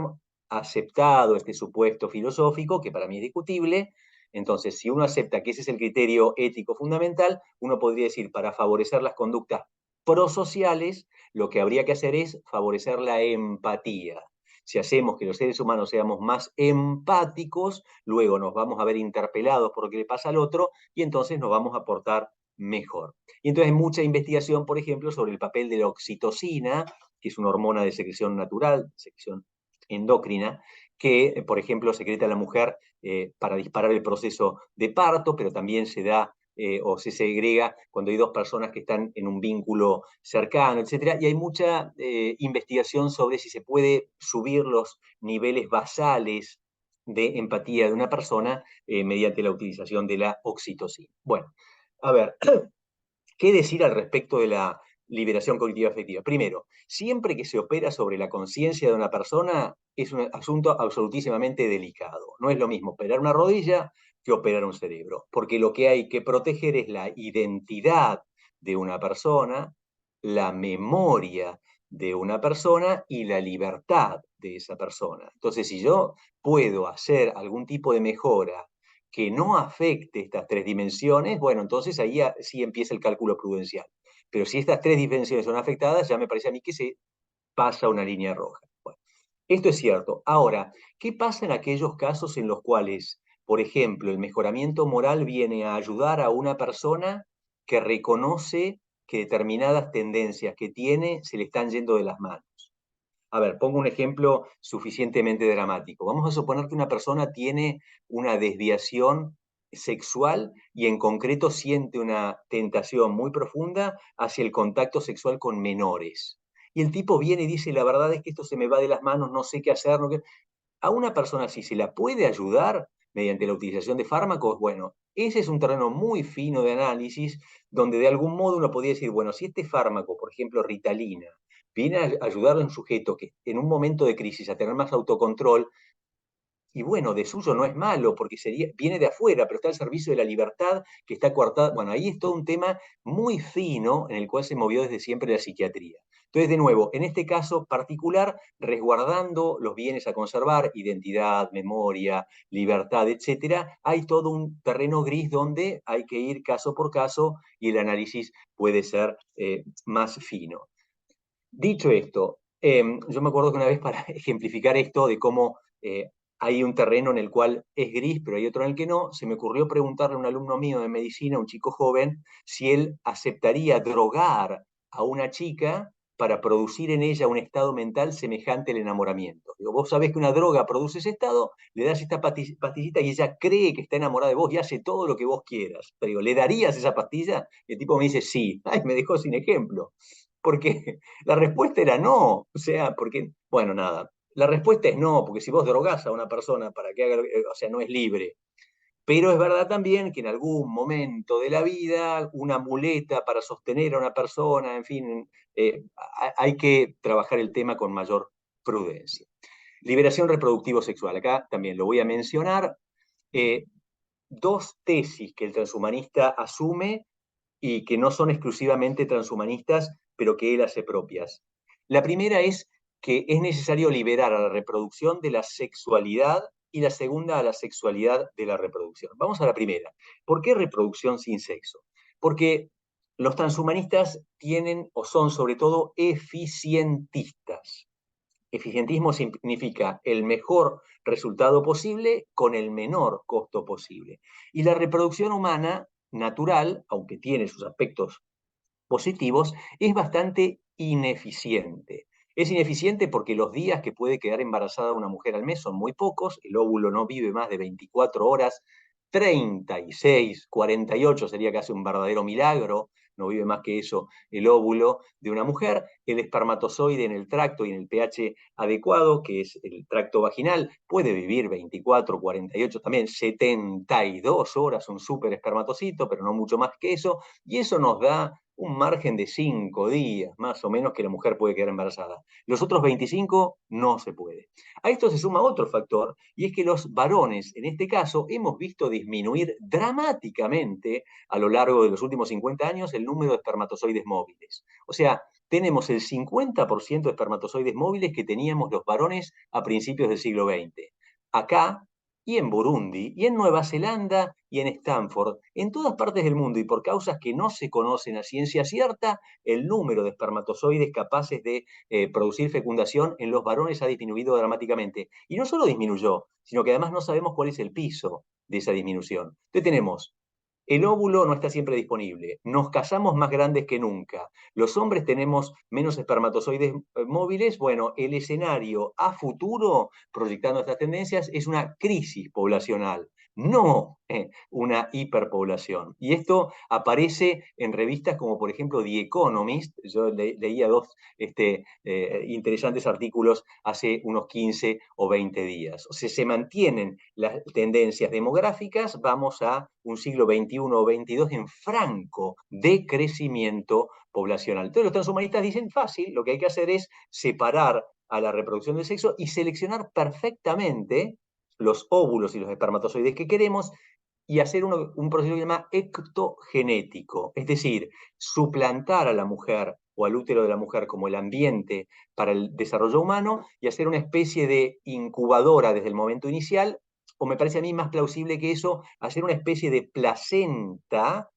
aceptado este supuesto filosófico, que para mí es discutible, entonces, si uno acepta que ese es el criterio ético fundamental, uno podría decir, para favorecer las conductas prosociales, lo que habría que hacer es favorecer la empatía. Si hacemos que los seres humanos seamos más empáticos, luego nos vamos a ver interpelados por lo que le pasa al otro y entonces nos vamos a portar mejor. Y entonces hay mucha investigación, por ejemplo, sobre el papel de la oxitocina, que es una hormona de secreción natural, secreción endocrina, que, por ejemplo, secreta la mujer para disparar el proceso de parto, pero también se da o se segrega cuando hay dos personas que están en un vínculo cercano, etcétera. Y hay mucha investigación sobre si se puede subir los niveles basales de empatía de una persona mediante la utilización de la oxitocina. Bueno, a ver, ¿qué decir al respecto de la liberación cognitiva afectiva? Primero, siempre que se opera sobre la conciencia de una persona, es un asunto absolutísimamente delicado. No es lo mismo operar una rodilla que operar un cerebro, porque lo que hay que proteger es la identidad de una persona, la memoria de una persona y la libertad de esa persona. Entonces, si yo puedo hacer algún tipo de mejora que no afecte estas tres dimensiones, bueno, entonces ahí sí empieza el cálculo prudencial. Pero si estas tres dimensiones son afectadas, ya me parece a mí que se pasa una línea roja. Bueno, esto es cierto. Ahora, ¿qué pasa en aquellos casos en los cuales, por ejemplo, el mejoramiento moral viene a ayudar a una persona que reconoce que determinadas tendencias que tiene se le están yendo de las manos? A ver, pongo un ejemplo suficientemente dramático. Vamos a suponer que una persona tiene una desviación sexual y en concreto siente una tentación muy profunda hacia el contacto sexual con menores. Y el tipo viene y dice, la verdad es que esto se me va de las manos, no sé qué hacer. A una persona así se la puede ayudar mediante la utilización de fármacos. Bueno, ese es un terreno muy fino de análisis donde de algún modo uno podría decir, bueno, si este fármaco, por ejemplo, Ritalina, viene a ayudar a un sujeto que en un momento de crisis a tener más autocontrol, y bueno, de suyo no es malo, porque viene de afuera, pero está al servicio de la libertad que está coartada. Bueno, ahí es todo un tema muy fino en el cual se movió desde siempre la psiquiatría. Entonces, de nuevo, en este caso particular, resguardando los bienes a conservar, identidad, memoria, libertad, etcétera, hay todo un terreno gris donde hay que ir caso por caso y el análisis puede ser más fino. Dicho esto, yo me acuerdo que una vez para ejemplificar esto de cómo hay un terreno en el cual es gris, pero hay otro en el que no, se me ocurrió preguntarle a un alumno mío de medicina, un chico joven, si él aceptaría drogar a una chica para producir en ella un estado mental semejante al enamoramiento. Digo, vos sabés que una droga produce ese estado, le das esta pastillita y ella cree que está enamorada de vos y hace todo lo que vos quieras. Pero digo, ¿le darías esa pastilla? Y el tipo me dice, sí. Ay, me dejó sin ejemplo. Porque la respuesta era no. O sea, porque, bueno, nada. La respuesta es no, porque si vos drogás a una persona para que haga, o sea, no es libre. Pero es verdad también que en algún momento de la vida, una muleta para sostener a una persona, en fin, hay que trabajar el tema con mayor prudencia. Liberación reproductivo sexual. Acá también lo voy a mencionar. Eh, Dos tesis que el transhumanista asume y que no son exclusivamente transhumanistas, pero que él hace propias. La primera es que es necesario liberar a la reproducción de la sexualidad y la segunda a la sexualidad de la reproducción. Vamos a la primera. ¿Por qué reproducción sin sexo? Porque los transhumanistas tienen o son sobre todo eficientistas. Eficientismo significa el mejor resultado posible con el menor costo posible. Y la reproducción humana natural, aunque tiene sus aspectos positivos, es bastante ineficiente. Es ineficiente porque los días que puede quedar embarazada una mujer al mes son muy pocos, el óvulo no vive más de 24 horas, 36, 48 sería casi un verdadero milagro, no vive más que eso el óvulo de una mujer, el espermatozoide en el tracto y en el pH adecuado, que es el tracto vaginal, puede vivir 24, 48, también 72 horas, un súper espermatocito, pero no mucho más que eso, y eso nos da un margen de 5 días, más o menos, que la mujer puede quedar embarazada. Los otros 25 no se puede. A esto se suma otro factor, y es que los varones, en este caso, hemos visto disminuir dramáticamente a lo largo de los últimos 50 años el número de espermatozoides móviles. O sea, tenemos el 50% de espermatozoides móviles que teníamos los varones a principios del siglo XX. Acá, y en Burundi, y en Nueva Zelanda, y en Stanford, en todas partes del mundo, y por causas que no se conocen a ciencia cierta, el número de espermatozoides capaces de producir fecundación en los varones ha disminuido dramáticamente. Y no solo disminuyó, sino que además no sabemos cuál es el piso de esa disminución. Entonces tenemos el óvulo no está siempre disponible. Nos casamos más grandes que nunca. Los hombres tenemos menos espermatozoides móviles. Bueno, el escenario a futuro, proyectando estas tendencias, es una crisis poblacional, no una hiperpoblación. Y esto aparece en revistas como, por ejemplo, The Economist. Yo leía dos interesantes artículos hace unos 15 o 20 días. O sea, se mantienen las tendencias demográficas, vamos a un siglo XXI o XXII en franco decrecimiento poblacional. Entonces los transhumanistas dicen fácil, lo que hay que hacer es separar a la reproducción del sexo y seleccionar perfectamente los óvulos y los espermatozoides que queremos y hacer un proceso que se llama ectogenético, es decir, suplantar a la mujer o al útero de la mujer como el ambiente para el desarrollo humano y hacer una especie de incubadora desde el momento inicial, o me parece a mí más plausible que eso, hacer una especie de placenta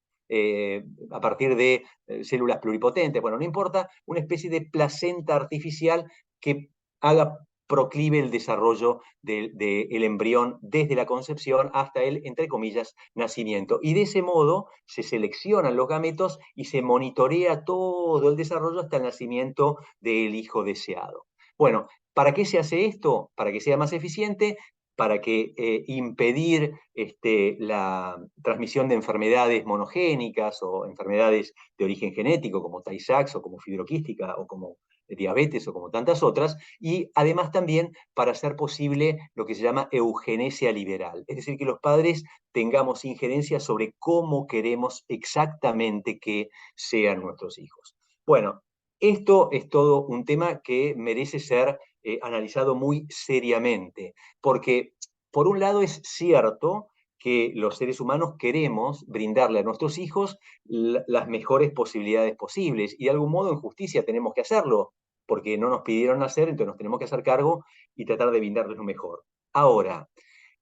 a partir de células pluripotentes, bueno, no importa, una especie de placenta artificial que haga proclive el desarrollo del embrión desde la concepción hasta el, entre comillas, nacimiento. Y de ese modo se seleccionan los gametos y se monitorea todo el desarrollo hasta el nacimiento del hijo deseado. Bueno, ¿para qué se hace esto? Para que sea más eficiente, para que impedir la transmisión de enfermedades monogénicas o enfermedades de origen genético como Tay-Sachs o como fibroquística o como diabetes o como tantas otras, y además también para hacer posible lo que se llama eugenesia liberal, es decir, que los padres tengamos injerencia sobre cómo queremos exactamente que sean nuestros hijos. Bueno, esto es todo un tema que merece ser analizado muy seriamente, porque por un lado es cierto que los seres humanos queremos brindarle a nuestros hijos las mejores posibilidades posibles y de algún modo en justicia tenemos que hacerlo, porque no nos pidieron nacer, entonces nos tenemos que hacer cargo y tratar de brindarles lo mejor. Ahora,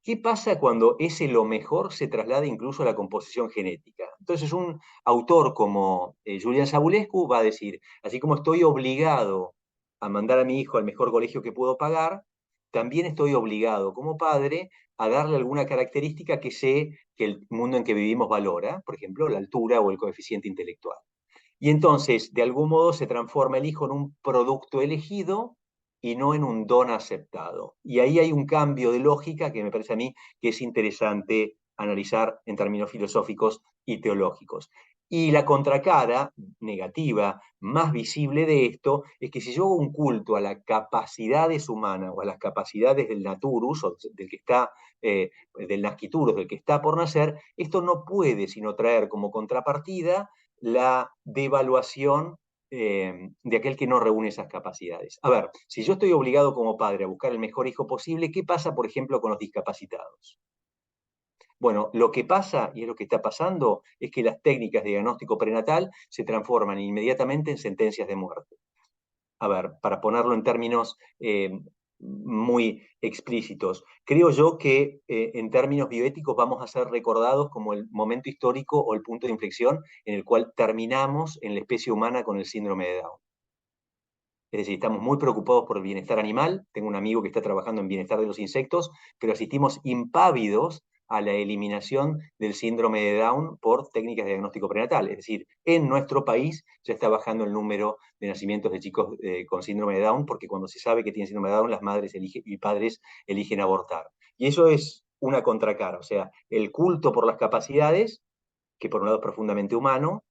¿qué pasa cuando ese lo mejor se traslada incluso a la composición genética? Entonces un autor como Julian Savulescu va a decir, así como estoy obligado a mandar a mi hijo al mejor colegio que puedo pagar, también estoy obligado como padre a darle alguna característica que sé que el mundo en que vivimos valora, por ejemplo, la altura o el coeficiente intelectual. Y entonces, de algún modo, se transforma el hijo en un producto elegido y no en un don aceptado. Y ahí hay un cambio de lógica que me parece a mí que es interesante analizar en términos filosóficos y teológicos. Y la contracara negativa más visible de esto es que si yo hago un culto a las capacidades humanas o a las capacidades del naturus, o del que está, del nasciturus, del que está por nacer, esto no puede sino traer como contrapartida la devaluación de aquel que no reúne esas capacidades. A ver, si yo estoy obligado como padre a buscar el mejor hijo posible, ¿qué pasa, por ejemplo, con los discapacitados? Bueno, lo que pasa, y es lo que está pasando, es que las técnicas de diagnóstico prenatal se transforman inmediatamente en sentencias de muerte. A ver, para ponerlo en términos muy explícitos, creo yo que en términos bioéticos vamos a ser recordados como el momento histórico o el punto de inflexión en el cual terminamos en la especie humana con el síndrome de Down. Es decir, estamos muy preocupados por el bienestar animal. Tengo un amigo que está trabajando en bienestar de los insectos, pero asistimos impávidos a la eliminación del síndrome de Down por técnicas de diagnóstico prenatal. Es decir, en nuestro país ya está bajando el número de nacimientos de chicos con síndrome de Down, porque cuando se sabe que tienen síndrome de Down, las madres y padres eligen abortar. Y eso es una contracara, o sea, el culto por las capacidades, que por un lado es profundamente humano,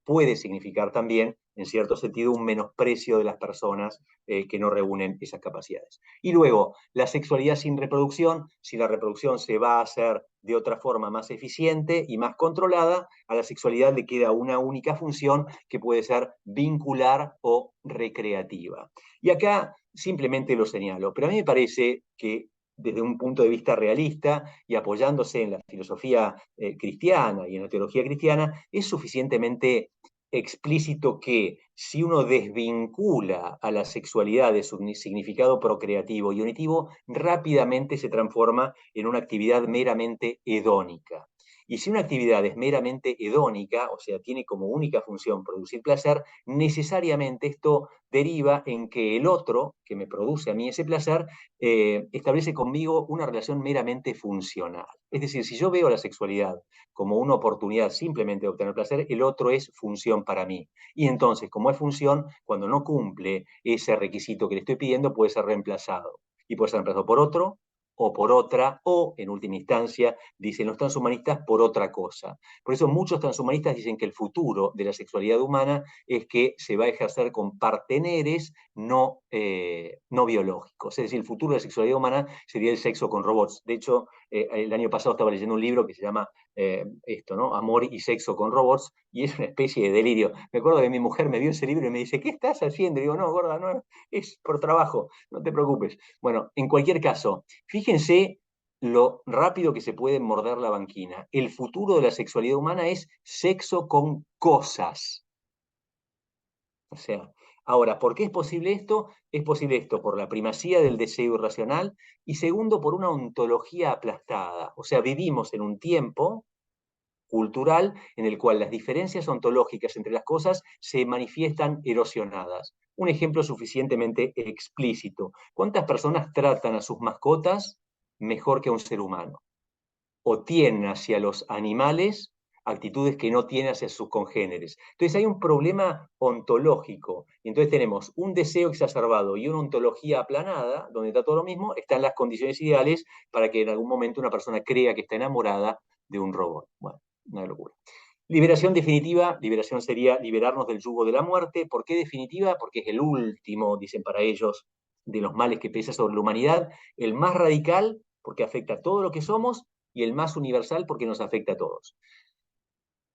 puede significar también, en cierto sentido, un menosprecio de las personas que no reúnen esas capacidades. Y luego, la sexualidad sin reproducción, si la reproducción se va a hacer de otra forma más eficiente y más controlada, a la sexualidad le queda una única función que puede ser vincular o recreativa. Y acá simplemente lo señalo, pero a mí me parece que desde un punto de vista realista y apoyándose en la filosofía cristiana y en la teología cristiana, es suficientemente explícito que si uno desvincula a la sexualidad de su significado procreativo y unitivo, rápidamente se transforma en una actividad meramente hedónica. Y si una actividad es meramente hedónica, o sea, tiene como única función producir placer, necesariamente esto deriva en que el otro, que me produce a mí ese placer, establece conmigo una relación meramente funcional. Es decir, si yo veo la sexualidad como una oportunidad simplemente de obtener placer, el otro es función para mí. Y entonces, como es función, cuando no cumple ese requisito que le estoy pidiendo, puede ser reemplazado. Y puede ser reemplazado por otro, o por otra, o en última instancia, dicen los transhumanistas, por otra cosa. Por eso muchos transhumanistas dicen que el futuro de la sexualidad humana es que se va a ejercer con parteneres no biológicos. Es decir, el futuro de la sexualidad humana sería el sexo con robots. De hecho, el año pasado estaba leyendo un libro que se llama esto, ¿no? Amor y sexo con robots, y es una especie de delirio. Me acuerdo que mi mujer me vio ese libro y me dice, ¿qué estás haciendo? Y digo, no, gorda, no, es por trabajo, no te preocupes. Bueno, en cualquier caso, fíjense lo rápido que se puede morder la banquina. El futuro de la sexualidad humana es sexo con cosas. O sea, ahora, ¿por qué es posible esto? Es posible esto por la primacía del deseo irracional y segundo, por una ontología aplastada. O sea, vivimos en un tiempo cultural en el cual las diferencias ontológicas entre las cosas se manifiestan erosionadas. Un ejemplo suficientemente explícito. ¿Cuántas personas tratan a sus mascotas mejor que a un ser humano? O tienen hacia los animales actitudes que no tienen hacia sus congéneres. Entonces hay un problema ontológico. Y entonces tenemos un deseo exacerbado y una ontología aplanada, donde está todo lo mismo, están las condiciones ideales para que en algún momento una persona crea que está enamorada de un robot. Bueno, una locura. Liberación definitiva, liberación sería liberarnos del yugo de la muerte. ¿Por qué definitiva? Porque es el último, dicen para ellos, de los males que pesa sobre la humanidad, el más radical porque afecta a todo lo que somos y el más universal porque nos afecta a todos.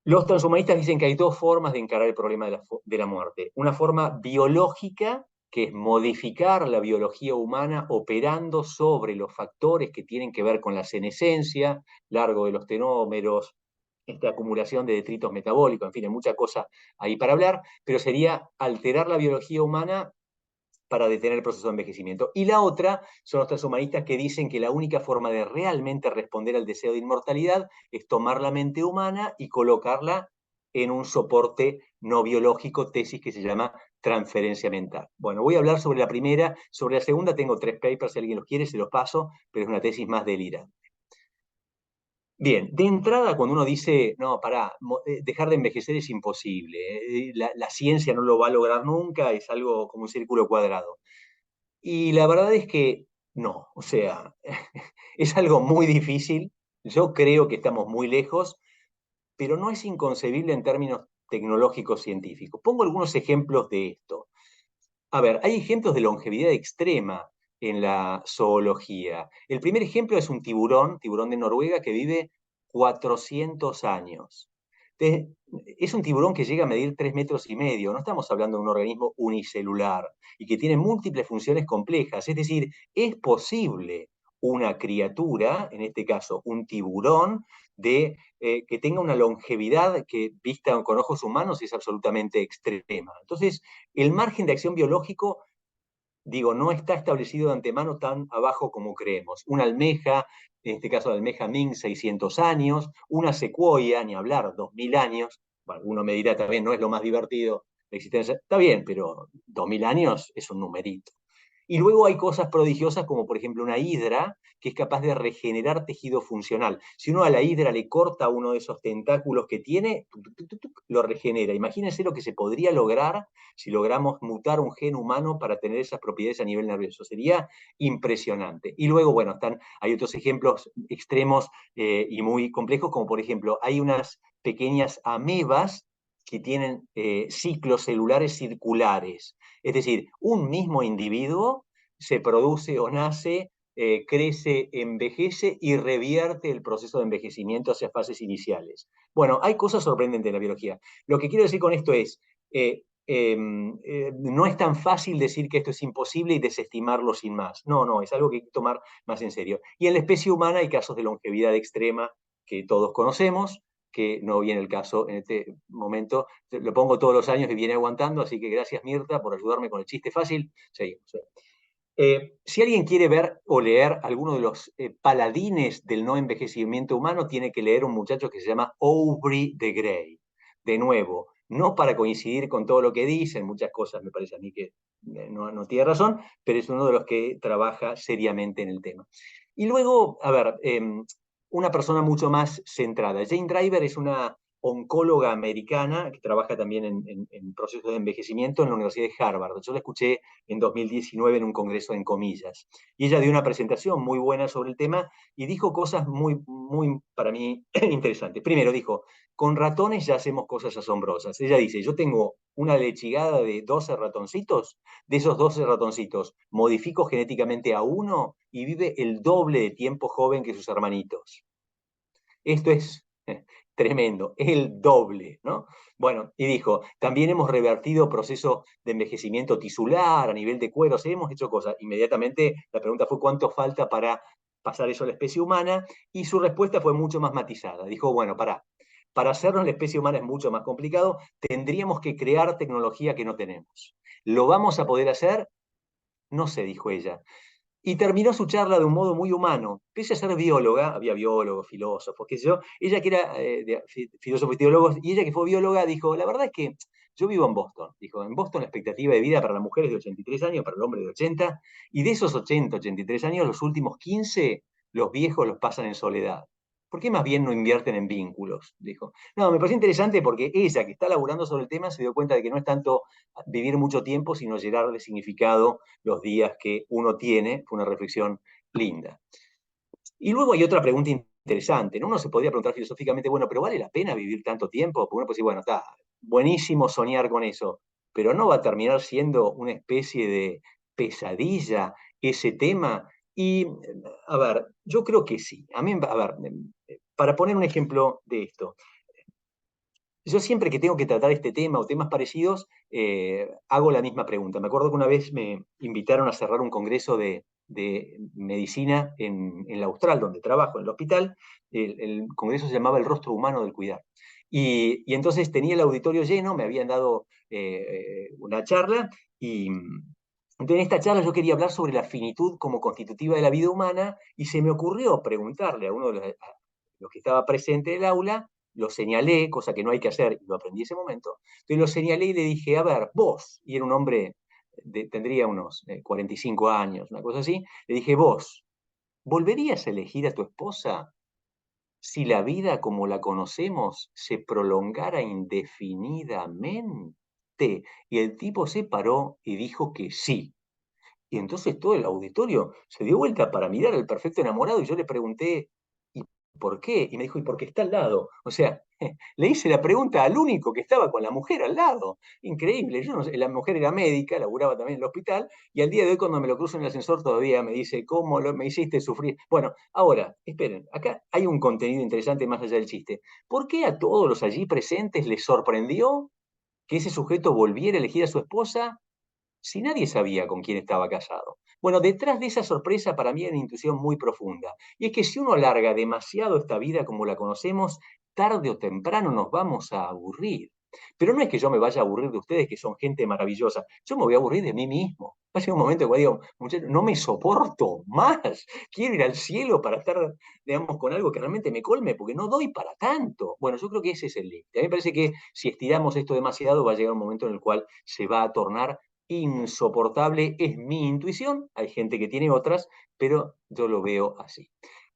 Los transhumanistas dicen que hay dos formas de encarar el problema de la muerte. Una forma biológica, que es modificar la biología humana operando sobre los factores que tienen que ver con la senescencia, largo de los telómeros, esta acumulación de detritos metabólicos, en fin, hay mucha cosa ahí para hablar, pero sería alterar la biología humana para detener el proceso de envejecimiento. Y la otra son los transhumanistas que dicen que la única forma de realmente responder al deseo de inmortalidad es tomar la mente humana y colocarla en un soporte no biológico, tesis que se llama transferencia mental. Bueno, voy a hablar sobre la primera, sobre la segunda tengo 3 papers, si alguien los quiere se los paso, pero es una tesis más delirante. Bien, de entrada cuando uno dice, no, pará, dejar de envejecer es imposible, la ciencia no lo va a lograr nunca, es algo como un círculo cuadrado. Y la verdad es que no, o sea, es algo muy difícil. Yo creo que estamos muy lejos, pero no es inconcebible en términos tecnológicos científicos. Pongo algunos ejemplos de esto. A ver, hay ejemplos de longevidad extrema en la zoología. El primer ejemplo es un tiburón de Noruega que vive 400 años. Entonces, es un tiburón que llega a medir 3,5 metros. No estamos hablando de un organismo unicelular y que tiene múltiples funciones complejas. Es decir, es posible una criatura, en este caso un tiburón, que tenga una longevidad que, vista con ojos humanos, es absolutamente extrema. Entonces, el margen de acción biológico, digo, no está establecido de antemano tan abajo como creemos. Una almeja, en este caso la almeja Ming, 600 años, una secuoya, ni hablar, 2000 años. Bueno, uno me dirá también, no es lo más divertido la existencia. Está bien, pero 2000 años es un numerito. Y luego hay cosas prodigiosas como por ejemplo una hidra que es capaz de regenerar tejido funcional. Si uno a la hidra le corta uno de esos tentáculos que tiene, lo regenera. Imagínense lo que se podría lograr si logramos mutar un gen humano para tener esas propiedades a nivel nervioso. Sería impresionante. Y luego, bueno, hay otros ejemplos extremos y muy complejos, como por ejemplo, hay unas pequeñas amebas que tienen ciclos celulares circulares. Es decir, un mismo individuo se produce o nace, crece, envejece y revierte el proceso de envejecimiento hacia fases iniciales. Bueno, hay cosas sorprendentes en la biología. Lo que quiero decir con esto es, no es tan fácil decir que esto es imposible y desestimarlo sin más. No, no, es algo que hay que tomar más en serio. Y en la especie humana hay casos de longevidad extrema que todos conocemos, que no viene el caso en este momento. Lo pongo todos los años y viene aguantando, así que gracias Mirta por ayudarme con el chiste fácil. Seguimos. Si alguien quiere ver o leer alguno de los paladines del no envejecimiento humano, tiene que leer un muchacho que se llama Aubrey de Grey. De nuevo, no para coincidir con todo lo que dicen, muchas cosas me parece a mí que no tiene razón, pero es uno de los que trabaja seriamente en el tema. Y luego, a ver, una persona mucho más centrada. Jane Driver es una oncóloga americana que trabaja también en procesos de envejecimiento en la Universidad de Harvard. Yo la escuché en 2019 en un congreso en comillas. Y ella dio una presentación muy buena sobre el tema y dijo cosas muy para mí, interesantes. Primero dijo, con ratones ya hacemos cosas asombrosas. Ella dice, yo tengo una lechigada de 12 ratoncitos, de esos 12 ratoncitos modifico genéticamente a uno y vive el doble de tiempo joven que sus hermanitos. Esto es tremendo, el doble, ¿no? Bueno, y dijo, también hemos revertido procesos de envejecimiento tisular a nivel de cuero, hemos hecho cosas. Inmediatamente la pregunta fue, ¿cuánto falta para pasar eso a la especie humana? Y su respuesta fue mucho más matizada. Dijo, bueno, para hacernos la especie humana es mucho más complicado, tendríamos que crear tecnología que no tenemos. ¿Lo vamos a poder hacer? No sé, dijo ella. Y terminó su charla de un modo muy humano. Pese a ser bióloga, había biólogos, filósofos, qué sé yo, ella que era filósofos y teólogos, y ella que fue bióloga, dijo, la verdad es que yo vivo en Boston. Dijo, en Boston la expectativa de vida para la mujer es de 83 años, para el hombre de 80, y de esos 80, 83 años, los últimos 15, los viejos los pasan en soledad. ¿Por qué más bien no invierten en vínculos? Dijo. No, me pareció interesante porque ella, que está laburando sobre el tema, se dio cuenta de que no es tanto vivir mucho tiempo, sino llenarle significado los días que uno tiene. Fue una reflexión linda. Y luego hay otra pregunta interesante, ¿no? Uno se podría preguntar filosóficamente, bueno, pero ¿vale la pena vivir tanto tiempo? Porque uno puede decir, bueno, está buenísimo soñar con eso, pero no va a terminar siendo una especie de pesadilla ese tema. Y, a ver, yo creo que sí. A mí, a ver, para poner un ejemplo de esto, yo siempre que tengo que tratar este tema o temas parecidos, hago la misma pregunta. Me acuerdo que una vez me invitaron a cerrar un congreso de medicina en la Austral, donde trabajo, en el hospital. El congreso se llamaba El rostro humano del cuidar. Y entonces tenía el auditorio lleno, me habían dado una charla y entonces en esta charla yo quería hablar sobre la finitud como constitutiva de la vida humana y se me ocurrió preguntarle a uno de los que estaba presente en el aula, lo señalé, cosa que no hay que hacer, y lo aprendí ese momento. Entonces lo señalé y le dije, a ver, vos, y era un hombre, tendría unos 45 años, una cosa así, le dije, vos, ¿volverías a elegir a tu esposa si la vida como la conocemos se prolongara indefinidamente? Y el tipo se paró y dijo que sí. Y entonces todo el auditorio se dio vuelta para mirar al perfecto enamorado y yo le pregunté, ¿y por qué? Y me dijo, ¿y por qué está al lado? O sea, le hice la pregunta al único que estaba con la mujer al lado. Increíble. Yo no sé, la mujer era médica, laburaba también en el hospital, y al día de hoy cuando me lo cruzo en el ascensor todavía me dice, ¿cómo me hiciste sufrir? Bueno, ahora, esperen, acá hay un contenido interesante más allá del chiste. ¿Por qué a todos los allí presentes les sorprendió que ese sujeto volviera a elegir a su esposa si nadie sabía con quién estaba casado? Bueno, detrás de esa sorpresa para mí hay una intuición muy profunda. Y es que si uno alarga demasiado esta vida como la conocemos, tarde o temprano nos vamos a aburrir. Pero no es que yo me vaya a aburrir de ustedes, que son gente maravillosa. Yo me voy a aburrir de mí mismo. Va a llegar un momento que digo, muchachos, no me soporto más. Quiero ir al cielo para estar, digamos, con algo que realmente me colme, porque no doy para tanto. Bueno, yo creo que ese es el límite. A mí me parece que si estiramos esto demasiado, va a llegar un momento en el cual se va a tornar insoportable. Es mi intuición, hay gente que tiene otras, pero yo lo veo así.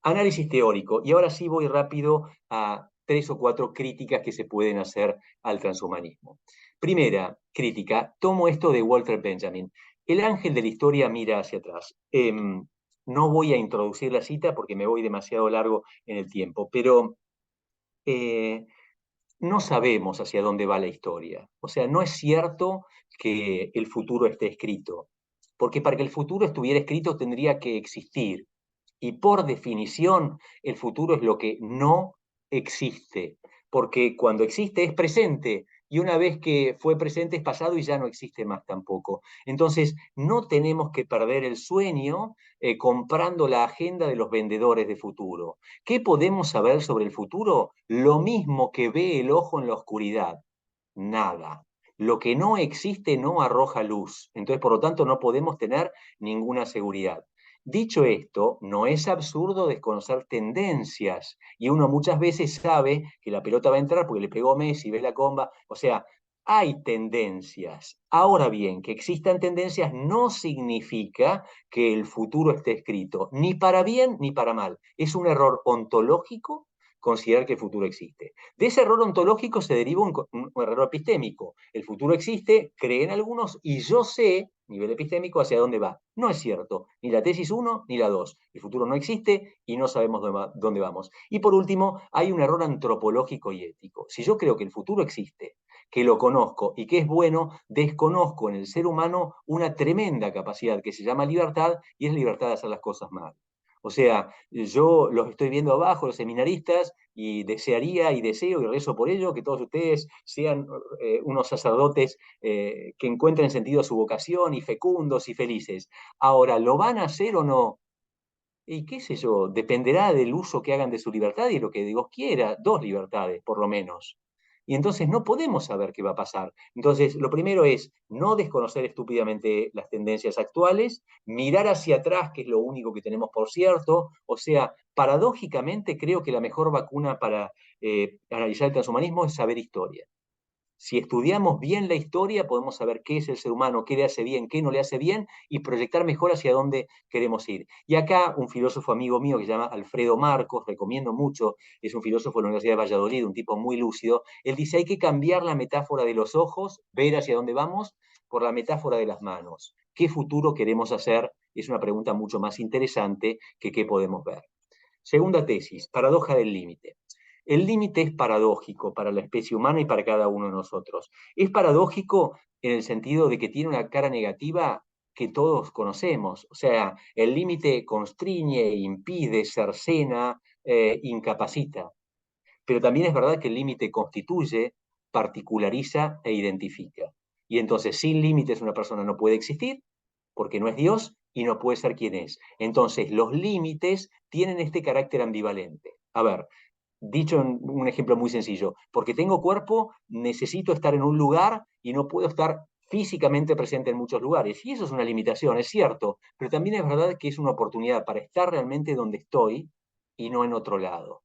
Análisis teórico, y ahora sí voy rápido a 3 o 4 críticas que se pueden hacer al transhumanismo. Primera crítica, tomo esto de Walter Benjamin. El ángel de la historia mira hacia atrás. No voy a introducir la cita porque me voy demasiado largo en el tiempo, pero no sabemos hacia dónde va la historia. O sea, no es cierto que el futuro esté escrito, porque para que el futuro estuviera escrito tendría que existir. Y por definición, el futuro es lo que no existe, porque cuando existe es presente, y una vez que fue presente es pasado y ya no existe más tampoco. Entonces, no tenemos que perder el sueño comprando la agenda de los vendedores de futuro. ¿Qué podemos saber sobre el futuro? Lo mismo que ve el ojo en la oscuridad, nada. Lo que no existe no arroja luz, entonces por lo tanto no podemos tener ninguna seguridad. Dicho esto, no es absurdo desconocer tendencias y uno muchas veces sabe que la pelota va a entrar porque le pegó Messi, ve la comba, o sea, hay tendencias. Ahora bien, que existan tendencias no significa que el futuro esté escrito, ni para bien ni para mal. Es un error ontológico considerar que el futuro existe. De ese error ontológico se deriva un error epistémico. El futuro existe, creen algunos, y yo sé, nivel epistémico, hacia dónde va. No es cierto, ni la tesis 1 ni la 2. El futuro no existe y no sabemos dónde vamos. Y por último, hay un error antropológico y ético. Si yo creo que el futuro existe, que lo conozco y que es bueno, desconozco en el ser humano una tremenda capacidad que se llama libertad y es la libertad de hacer las cosas mal. O sea, yo los estoy viendo abajo, los seminaristas, y desearía y deseo y rezo por ello que todos ustedes sean unos sacerdotes que encuentren sentido a su vocación y fecundos y felices. Ahora, ¿lo van a hacer o no? Y qué sé yo, dependerá del uso que hagan de su libertad y lo que Dios quiera, dos libertades por lo menos. Y entonces no podemos saber qué va a pasar. Entonces, lo primero es no desconocer estúpidamente las tendencias actuales, mirar hacia atrás, que es lo único que tenemos por cierto. O sea, paradójicamente creo que la mejor vacuna para analizar el transhumanismo es saber historia. Si estudiamos bien la historia, podemos saber qué es el ser humano, qué le hace bien, qué no le hace bien, y proyectar mejor hacia dónde queremos ir. Y acá un filósofo amigo mío que se llama Alfredo Marcos, recomiendo mucho, es un filósofo de la Universidad de Valladolid, un tipo muy lúcido, él dice, hay que cambiar la metáfora de los ojos, ver hacia dónde vamos, por la metáfora de las manos. ¿Qué futuro queremos hacer? Es una pregunta mucho más interesante que qué podemos ver. Segunda tesis, paradoja del límite. El límite es paradójico para la especie humana y para cada uno de nosotros. Es paradójico en el sentido de que tiene una cara negativa que todos conocemos. O sea, el límite constriñe, impide, cercena, incapacita. Pero también es verdad que el límite constituye, particulariza e identifica. Y entonces, sin límites una persona no puede existir, porque no es Dios y no puede ser quien es. Entonces, los límites tienen este carácter ambivalente. A ver, dicho en un ejemplo muy sencillo, porque tengo cuerpo, necesito estar en un lugar y no puedo estar físicamente presente en muchos lugares. Y eso es una limitación, es cierto, pero también es verdad que es una oportunidad para estar realmente donde estoy y no en otro lado.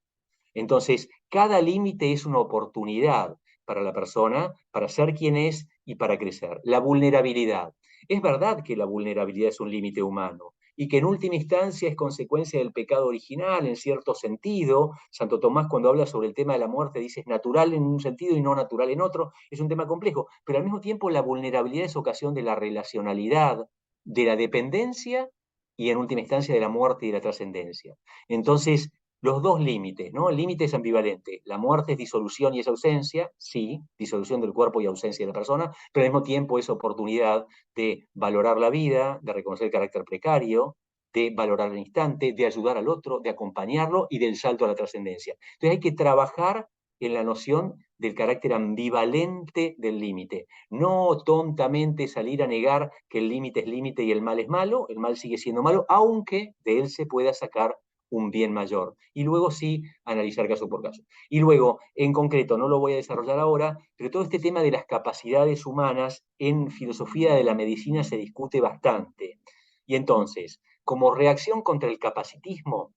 Entonces, cada límite es una oportunidad para la persona, para ser quien es y para crecer. La vulnerabilidad. Es verdad que la vulnerabilidad es un límite humano y que en última instancia es consecuencia del pecado original en cierto sentido. Santo Tomás cuando habla sobre el tema de la muerte dice es natural en un sentido y no natural en otro. Es un tema complejo, pero al mismo tiempo la vulnerabilidad es ocasión de la relacionalidad, de la dependencia y en última instancia de la muerte y de la trascendencia. Entonces, los dos límites, ¿no? El límite es ambivalente. La muerte es disolución y es ausencia, sí, disolución del cuerpo y ausencia de la persona, pero al mismo tiempo es oportunidad de valorar la vida, de reconocer el carácter precario, de valorar el instante, de ayudar al otro, de acompañarlo y del salto a la trascendencia. Entonces hay que trabajar en la noción del carácter ambivalente del límite. No tontamente salir a negar que el límite es límite y el mal es malo, el mal sigue siendo malo, aunque de él se pueda sacar un bien mayor. Y luego sí, analizar caso por caso. Y luego, en concreto, no lo voy a desarrollar ahora, pero todo este tema de las capacidades humanas en filosofía de la medicina se discute bastante. Y entonces, como reacción contra el capacitismo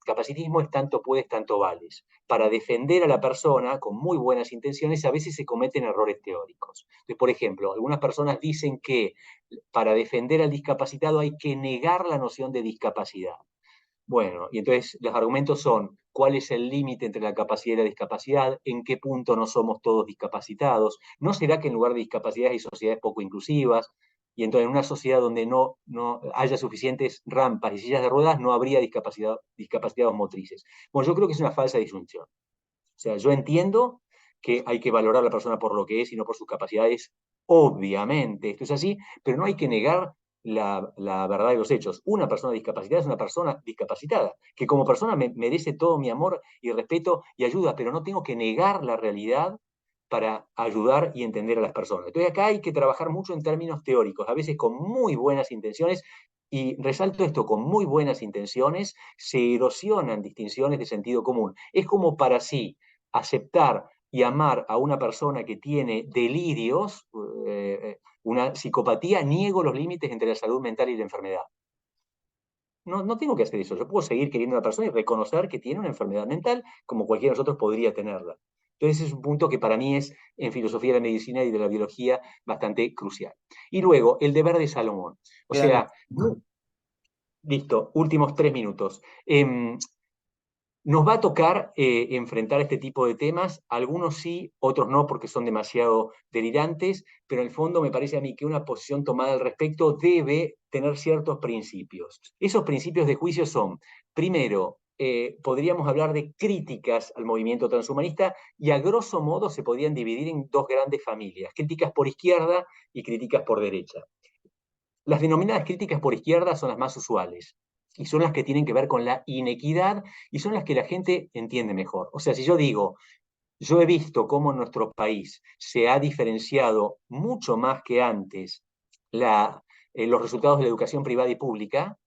es tanto puedes, tanto vales. Para defender a la persona con muy buenas intenciones, a veces se cometen errores teóricos. Entonces, por ejemplo, algunas personas dicen que para defender al discapacitado hay que negar la noción de discapacidad. Bueno, y entonces los argumentos son cuál es el límite entre la capacidad y la discapacidad, en qué punto no somos todos discapacitados, ¿no será que en lugar de discapacidades hay sociedades poco inclusivas? Y entonces en una sociedad donde no haya suficientes rampas y sillas de ruedas no habría discapacitados motrices. Bueno, yo creo que es una falsa disyunción. O sea, yo entiendo que hay que valorar a la persona por lo que es y no por sus capacidades. Obviamente, esto es así, pero no hay que negar la verdad de los hechos. Una persona discapacitada es una persona discapacitada, que como persona merece todo mi amor y respeto y ayuda, pero no tengo que negar la realidad para ayudar y entender a las personas. Entonces acá hay que trabajar mucho en términos teóricos, a veces con muy buenas intenciones, y resalto esto, con muy buenas intenciones se erosionan distinciones de sentido común. Es como para sí aceptar y amar a una persona que tiene delirios, una psicopatía, niego los límites entre la salud mental y la enfermedad. No tengo que hacer eso. Yo puedo seguir queriendo a una persona y reconocer que tiene una enfermedad mental como cualquiera de nosotros podría tenerla. Entonces es un punto que para mí es, en filosofía de la medicina y de la biología, bastante crucial. Y luego, el deber de Salomón. O Quedan sea, listo, últimos 3 minutos. Nos va a tocar enfrentar este tipo de temas, algunos sí, otros no, porque son demasiado delirantes, pero en el fondo me parece a mí que una posición tomada al respecto debe tener ciertos principios. Esos principios de juicio son, primero, podríamos hablar de críticas al movimiento transhumanista y a grosso modo se podrían dividir en dos grandes familias, críticas por izquierda y críticas por derecha. Las denominadas críticas por izquierda son las más usuales y son las que tienen que ver con la inequidad y son las que la gente entiende mejor. O sea, si yo digo, yo he visto cómo en nuestro país se ha diferenciado mucho más que antes los resultados de la educación privada y pública,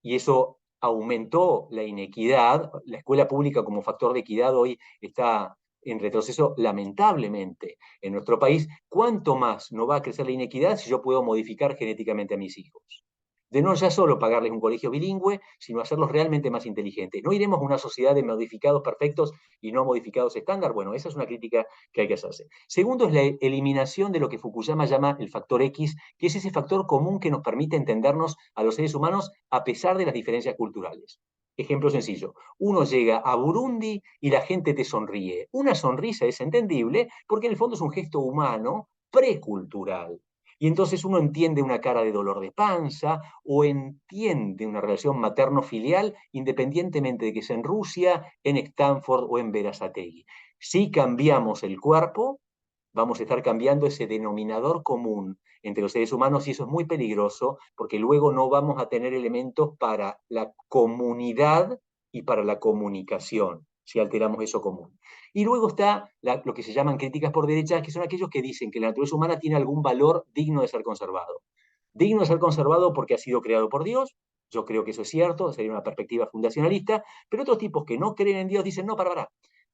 y eso aumentó la inequidad. La escuela pública como factor de equidad hoy está en retroceso lamentablemente en nuestro país. ¿Cuánto más no va a crecer la inequidad si yo puedo modificar genéticamente a mis hijos? De no ya solo pagarles un colegio bilingüe, sino hacerlos realmente más inteligentes. ¿No iremos a una sociedad de modificados perfectos y no modificados estándar? Bueno, esa es una crítica que hay que hacerse. Segundo es la eliminación de lo que Fukuyama llama el factor X, que es ese factor común que nos permite entendernos a los seres humanos a pesar de las diferencias culturales. Ejemplo sencillo, uno llega a Burundi y la gente te sonríe. Una sonrisa es entendible porque en el fondo es un gesto humano precultural. Y entonces uno entiende una cara de dolor de panza o entiende una relación materno-filial independientemente de que sea en Rusia, en Stanford o en Berazategui. Si cambiamos el cuerpo, vamos a estar cambiando ese denominador común entre los seres humanos y eso es muy peligroso porque luego no vamos a tener elementos para la comunidad y para la comunicación si alteramos eso común. Y luego está lo que se llaman críticas por derecha, que son aquellos que dicen que la naturaleza humana tiene algún valor digno de ser conservado. Digno de ser conservado porque ha sido creado por Dios, yo creo que eso es cierto, sería una perspectiva fundacionalista, pero otros tipos que no creen en Dios dicen, no, para,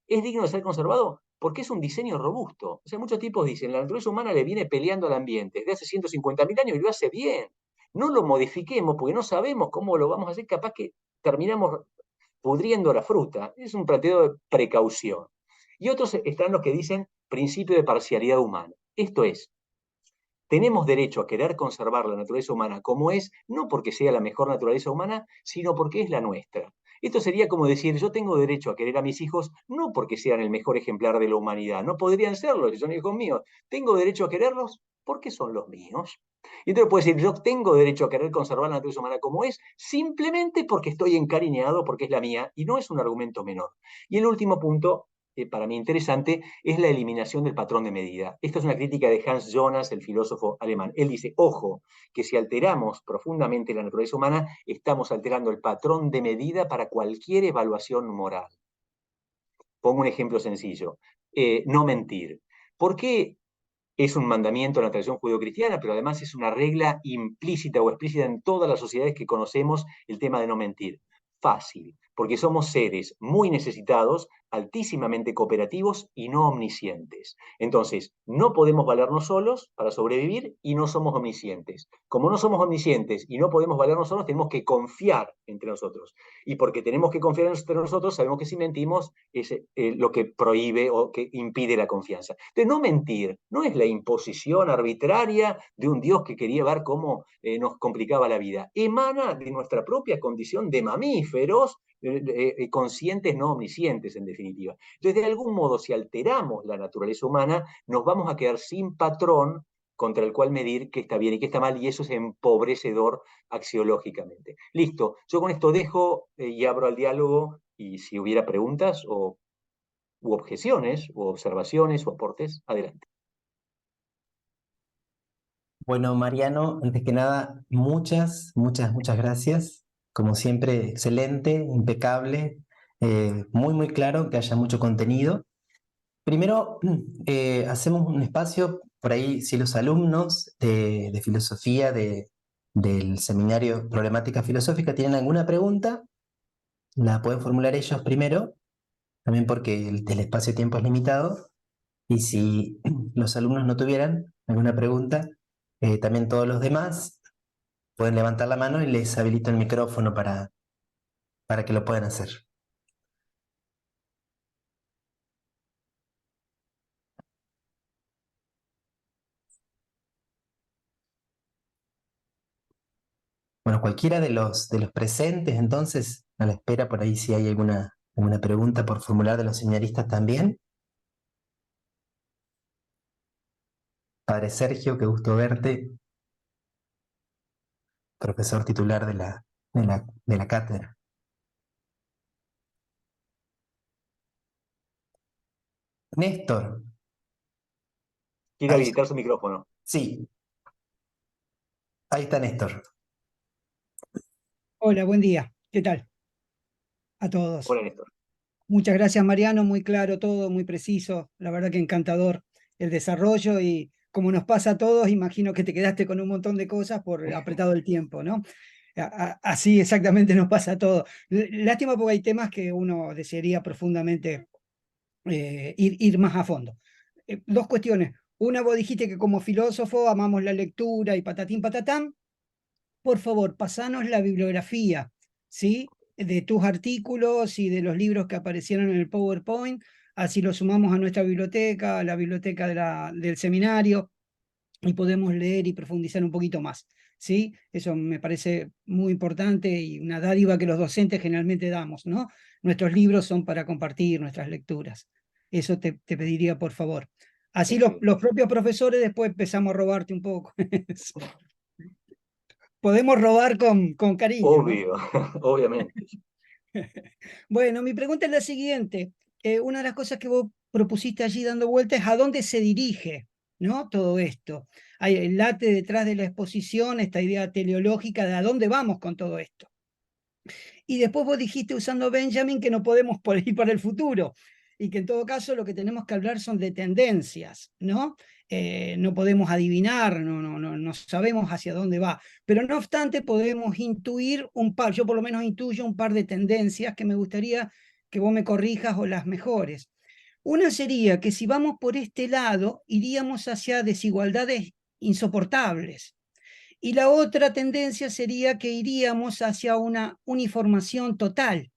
¿es digno de ser conservado? Porque es un diseño robusto. O sea, muchos tipos dicen, la naturaleza humana le viene peleando al ambiente desde hace 150.000 años y lo hace bien. No lo modifiquemos porque no sabemos cómo lo vamos a hacer, capaz que terminamos pudriendo la fruta. Es un planteo de precaución. Y otros están los que dicen principio de parcialidad humana. Esto es, tenemos derecho a querer conservar la naturaleza humana como es, no porque sea la mejor naturaleza humana, sino porque es la nuestra. Esto sería como decir, yo tengo derecho a querer a mis hijos no porque sean el mejor ejemplar de la humanidad, no podrían serlo si son hijos míos. Tengo derecho a quererlos porque son los míos. Y entonces puede decir, yo tengo derecho a querer conservar la naturaleza humana como es, simplemente porque estoy encariñado, porque es la mía, y no es un argumento menor. Y el último punto, para mí interesante, es la eliminación del patrón de medida. Esta es una crítica de Hans Jonas, el filósofo alemán. Él dice, ojo, que si alteramos profundamente la naturaleza humana, estamos alterando el patrón de medida para cualquier evaluación moral. Pongo un ejemplo sencillo. No mentir. ¿Por qué es un mandamiento en la tradición judeocristiana, pero además es una regla implícita o explícita en todas las sociedades que conocemos el tema de no mentir? Fácil, porque somos seres muy necesitados, altísimamente cooperativos y no omniscientes. Entonces, no podemos valernos solos para sobrevivir y no somos omniscientes. Como no somos omniscientes y no podemos valernos solos, tenemos que confiar entre nosotros. Y porque tenemos que confiar entre nosotros, sabemos que si mentimos es lo que prohíbe o que impide la confianza. Entonces, no mentir no es la imposición arbitraria de un Dios que quería ver cómo nos complicaba la vida. Emana de nuestra propia condición de mamíferos conscientes, no omniscientes, en definitiva. Entonces, de algún modo, si alteramos la naturaleza humana, nos vamos a quedar sin patrón contra el cual medir qué está bien y qué está mal, y eso es empobrecedor axiológicamente. Listo, yo con esto dejo y abro al diálogo, y si hubiera preguntas o u objeciones, u observaciones, o aportes. Adelante. Bueno, Mariano, antes que nada, muchas gracias. Como siempre, excelente, impecable, muy claro, que haya mucho contenido. Primero, hacemos un espacio, por ahí, si los alumnos de filosofía del seminario Problemática Filosófica tienen alguna pregunta, la pueden formular ellos primero, también porque el espacio-tiempo es limitado. Y si los alumnos no tuvieran alguna pregunta, también todos los demás pueden levantar la mano y les habilito el micrófono para que lo puedan hacer. Bueno, cualquiera de los presentes, entonces, a la espera por ahí si hay alguna pregunta por formular de los seminaristas también. Padre Sergio, qué gusto verte, profesor titular de la cátedra. Néstor, Quiere ahí, habilitar su micrófono. sí, ahí está Néstor. Hola, buen día. ¿Qué tal? A todos. Hola, Néstor. Muchas gracias, Mariano. Muy claro todo, muy preciso. La verdad que encantador el desarrollo y como nos pasa a todos, imagino que te quedaste con un montón de cosas por apretado el tiempo, ¿no? Así exactamente nos pasa a todos. Lástima porque hay temas que uno desearía profundamente ir más a fondo. Dos cuestiones. Una, vos dijiste que como filósofo amamos la lectura y patatín patatán. Por favor, pasanos la bibliografía, ¿sí? De tus artículos y de los libros que aparecieron en el PowerPoint, así lo sumamos a nuestra biblioteca, a la biblioteca del seminario, y podemos leer y profundizar un poquito más, ¿sí? Eso me parece muy importante y una dádiva que los docentes generalmente damos, ¿no? Nuestros libros son para compartir nuestras lecturas. Eso te pediría, por favor. Así Excelente. los propios profesores después empezamos a robarte un poco. Podemos robar con cariño, ¿no? Obvio, obviamente. Bueno, mi pregunta es la siguiente. Una de las cosas que vos propusiste allí dando vueltas es a dónde se dirige, ¿no? Todo esto. Hay el late detrás de la exposición, esta idea teleológica de a dónde vamos con todo esto. Y después vos dijiste usando Benjamin que no podemos ir para el futuro y que en todo caso lo que tenemos que hablar son de tendencias, ¿no? No podemos adivinar, no sabemos hacia dónde va, pero no obstante podemos intuir un par, yo por lo menos intuyo un par de tendencias que me gustaría que vos me corrijas o las mejores. Una sería que si vamos por este lado, iríamos hacia desigualdades insoportables, y la otra tendencia sería que iríamos hacia una uniformación total,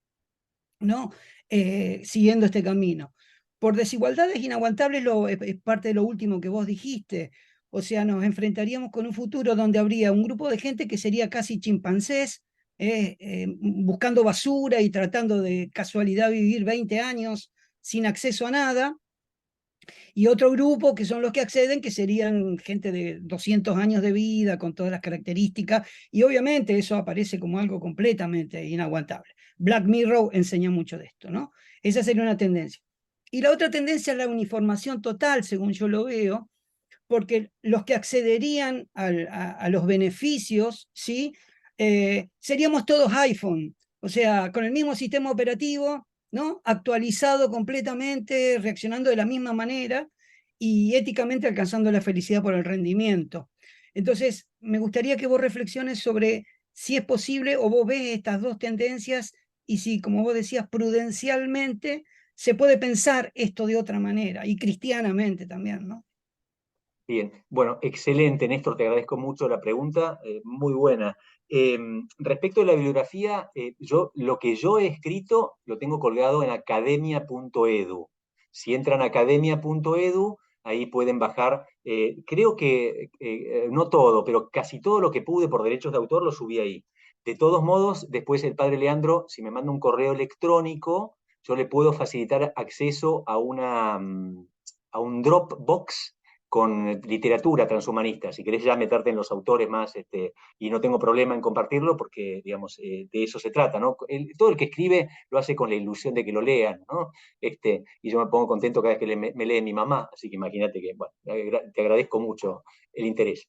¿no? Siguiendo este camino. Por desigualdades inaguantables es parte de lo último que vos dijiste. O sea, nos enfrentaríamos con un futuro donde habría un grupo de gente que sería casi chimpancés, buscando basura y tratando de casualidad vivir 20 años sin acceso a nada, y otro grupo que son los que acceden, que serían gente de 200 años de vida, con todas las características, y obviamente eso aparece como algo completamente inaguantable. Black Mirror enseña mucho de esto, ¿no? Esa sería una tendencia. Y la otra tendencia es la uniformación total, según yo lo veo, porque los que accederían a los beneficios, ¿sí? Seríamos todos iPhone, o sea, con el mismo sistema operativo, ¿no? Actualizado completamente, reaccionando de la misma manera y éticamente alcanzando la felicidad por el rendimiento. Entonces, me gustaría que vos reflexiones sobre si es posible o vos ves estas dos tendencias y si, como vos decías, prudencialmente se puede pensar esto de otra manera y cristianamente también, ¿no? Bien, bueno, excelente, Néstor, te agradezco mucho la pregunta, muy buena. Respecto a la bibliografía, lo que yo he escrito lo tengo colgado en academia.edu. Si entran a academia.edu, ahí pueden bajar, creo que no todo, pero casi todo lo que pude por derechos de autor lo subí ahí. De todos modos, después el padre Leandro, si me manda un correo electrónico, yo le puedo facilitar acceso a un Dropbox con literatura transhumanista, si querés ya meterte en los autores más, y no tengo problema en compartirlo porque, digamos, de eso se trata, ¿no? Todo el que escribe lo hace con la ilusión de que lo lean, ¿no? Y yo me pongo contento cada vez que me lee mi mamá, así que imagínate que, bueno, te agradezco mucho el interés.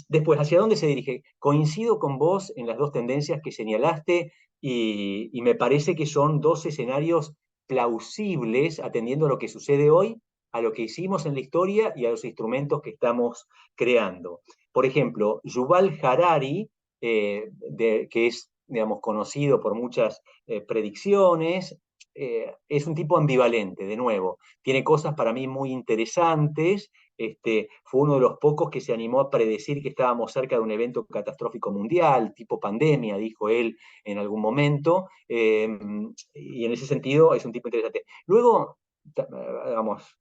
Después, ¿hacia dónde se dirige? Coincido con vos en las dos tendencias que señalaste y me parece que son dos escenarios plausibles atendiendo a lo que sucede hoy, a lo que hicimos en la historia y a los instrumentos que estamos creando. Por ejemplo, Yuval Harari, que es, digamos, conocido por muchas predicciones, es un tipo ambivalente, de nuevo. Tiene cosas para mí muy interesantes. Fue uno de los pocos que se animó a predecir que estábamos cerca de un evento catastrófico mundial, tipo pandemia, dijo él en algún momento, y en ese sentido es un tipo interesante. Luego, vamos,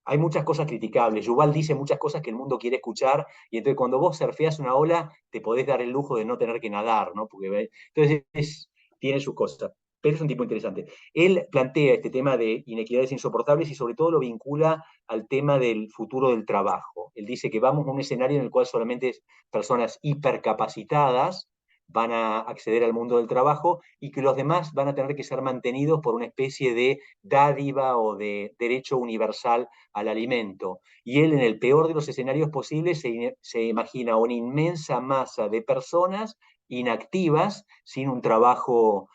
hay muchas cosas criticables. Yuval dice muchas cosas que el mundo quiere escuchar, y entonces cuando vos surfeás una ola, te podés dar el lujo de no tener que nadar, ¿no? Porque, entonces tiene sus cosas, pero es un tipo interesante. Él plantea este tema de inequidades insoportables y sobre todo lo vincula al tema del futuro del trabajo. Él dice que vamos a un escenario en el cual solamente personas hipercapacitadas van a acceder al mundo del trabajo y que los demás van a tener que ser mantenidos por una especie de dádiva o de derecho universal al alimento. Y él, en el peor de los escenarios posibles, se imagina una inmensa masa de personas inactivas, sin un trabajo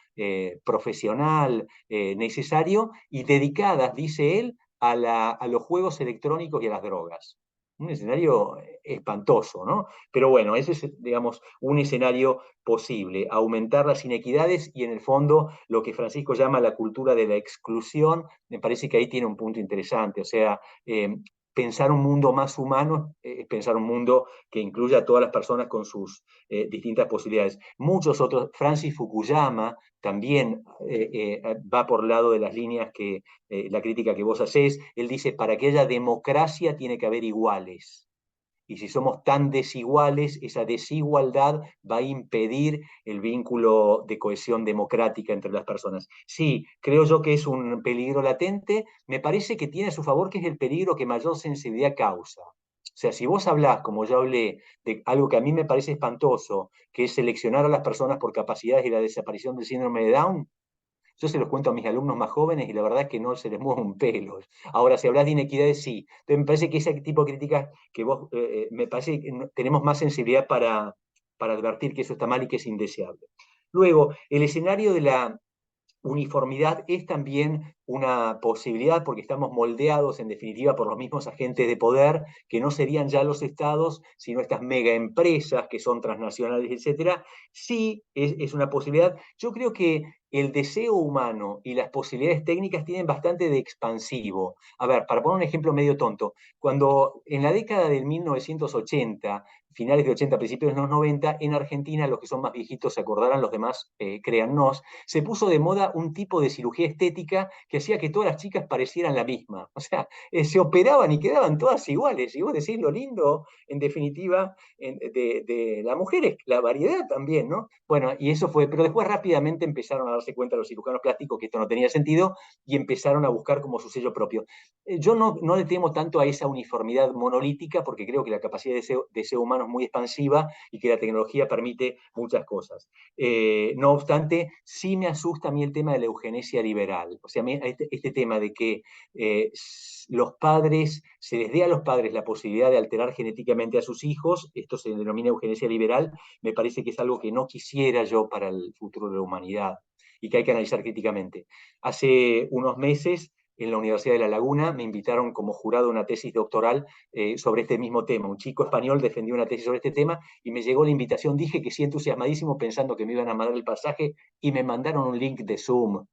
profesional necesario, y dedicadas, dice él, a los juegos electrónicos y a las drogas. Un escenario espantoso, ¿no? Pero bueno, ese es, digamos, un escenario posible, aumentar las inequidades y en el fondo lo que Francisco llama la cultura de la exclusión, me parece que ahí tiene un punto interesante, o sea, pensar un mundo más humano es pensar un mundo que incluya a todas las personas con sus distintas posibilidades. Muchos otros, Francis Fukuyama también va por el lado de las líneas que la crítica que vos hacés. Él dice, para que haya democracia tiene que haber iguales. Y si somos tan desiguales, esa desigualdad va a impedir el vínculo de cohesión democrática entre las personas. Sí, creo yo que es un peligro latente. Me parece que tiene a su favor que es el peligro que mayor sensibilidad causa. O sea, si vos hablás, como yo hablé, de algo que a mí me parece espantoso, que es seleccionar a las personas por capacidades y la desaparición del síndrome de Down, yo se los cuento a mis alumnos más jóvenes y la verdad es que no se les mueve un pelo. Ahora, si hablas de inequidades, sí. Entonces, me parece que ese tipo de críticas que vos, me parece que tenemos más sensibilidad para advertir que eso está mal y que es indeseable. Luego, el escenario de la uniformidad es también una posibilidad porque estamos moldeados en definitiva por los mismos agentes de poder que no serían ya los estados, sino estas mega empresas que son transnacionales, etcétera. Sí, es una posibilidad. Yo creo que el deseo humano y las posibilidades técnicas tienen bastante de expansivo. A ver, para poner un ejemplo medio tonto, cuando en la década del 1980, finales de 80, principios de los 90, en Argentina, los que son más viejitos se acordarán, los demás créannos, se puso de moda un tipo de cirugía estética que hacía que todas las chicas parecieran la misma. O sea, se operaban y quedaban todas iguales. Y vos decís lo lindo, en definitiva, de la mujer es la variedad también, ¿no? Bueno, y eso fue, pero después rápidamente empezaron a darse cuenta los cirujanos plásticos que esto no tenía sentido y empezaron a buscar como su sello propio. Yo no le temo tanto a esa uniformidad monolítica porque creo que la capacidad de ser humano es muy expansiva y que la tecnología permite muchas cosas. No obstante, sí me asusta a mí el tema de la eugenesia liberal. O sea, este tema de que los padres, se les dé a los padres la posibilidad de alterar genéticamente a sus hijos, esto se denomina eugenesia liberal, me parece que es algo que no quisiera yo para el futuro de la humanidad y que hay que analizar críticamente. Hace unos meses en la Universidad de La Laguna me invitaron como jurado a una tesis doctoral sobre este mismo tema. Un chico español defendió una tesis sobre este tema y me llegó la invitación. Dije que sí, entusiasmadísimo, pensando que me iban a mandar el pasaje y me mandaron un link de Zoom.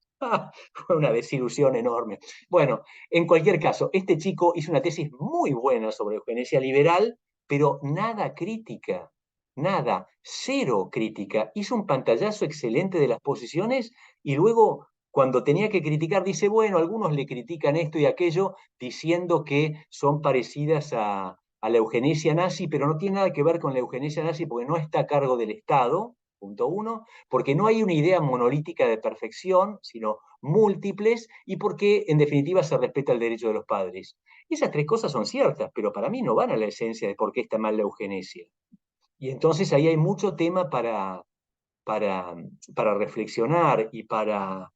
Fue una desilusión enorme. Bueno, en cualquier caso, este chico hizo una tesis muy buena sobre eugenesia liberal, pero nada crítica, nada, cero crítica. Hizo un pantallazo excelente de las posiciones y luego cuando tenía que criticar, dice, bueno, algunos le critican esto y aquello, diciendo que son parecidas a la eugenesia nazi, pero no tiene nada que ver con la eugenesia nazi porque no está a cargo del Estado, punto uno, porque no hay una idea monolítica de perfección, sino múltiples, y porque en definitiva se respeta el derecho de los padres. Esas tres cosas son ciertas, pero para mí no van a la esencia de por qué está mal la eugenesia. Y entonces ahí hay mucho tema para, para reflexionar y para,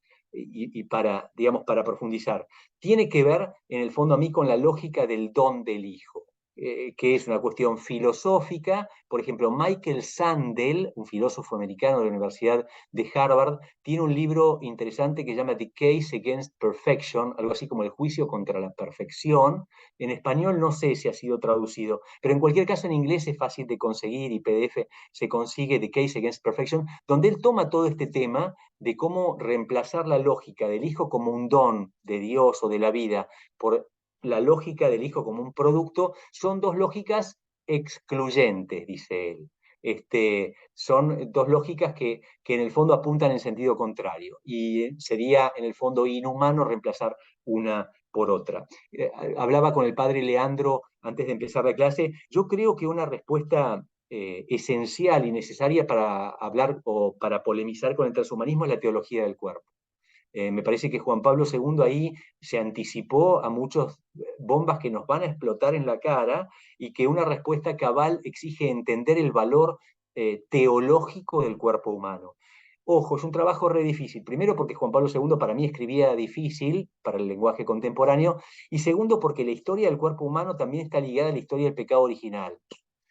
digamos, para profundizar. Tiene que ver, en el fondo, a mí con la lógica del don del hijo, que es una cuestión filosófica. Por ejemplo, Michael Sandel, un filósofo americano de la Universidad de Harvard, tiene un libro interesante que se llama The Case Against Perfection, algo así como el juicio contra la perfección. En español no sé si ha sido traducido, pero en cualquier caso en inglés es fácil de conseguir y PDF se consigue, The Case Against Perfection, donde él toma todo este tema de cómo reemplazar la lógica del hijo como un don de Dios o de la vida por la lógica del hijo como un producto. Son dos lógicas excluyentes, dice él. Son dos lógicas que en el fondo apuntan en sentido contrario, y sería en el fondo inhumano reemplazar una por otra. Hablaba con el padre Leandro antes de empezar la clase. Yo creo que una respuesta esencial y necesaria para hablar o para polemizar con el transhumanismo es la teología del cuerpo. Me parece que Juan Pablo II ahí se anticipó a muchas bombas que nos van a explotar en la cara, y que una respuesta cabal exige entender el valor teológico del cuerpo humano. Ojo, es un trabajo re difícil. Primero porque Juan Pablo II para mí escribía difícil para el lenguaje contemporáneo, y segundo porque la historia del cuerpo humano también está ligada a la historia del pecado original.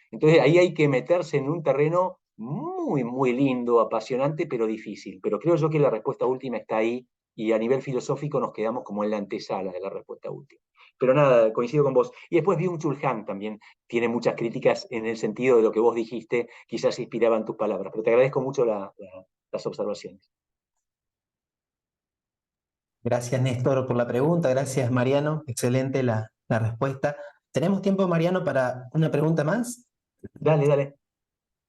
Entonces ahí hay que meterse en un terreno muy, muy lindo, apasionante, pero difícil. Pero creo yo que la respuesta última está ahí, y a nivel filosófico nos quedamos como en la antesala de la respuesta última. Pero nada, coincido con vos. Y después Byung-Chul Han también tiene muchas críticas en el sentido de lo que vos dijiste, quizás inspiraban tus palabras. Pero te agradezco mucho las observaciones. Gracias, Néstor, por la pregunta. Gracias, Mariano. Excelente la respuesta. ¿Tenemos tiempo, Mariano, para una pregunta más? Dale, dale.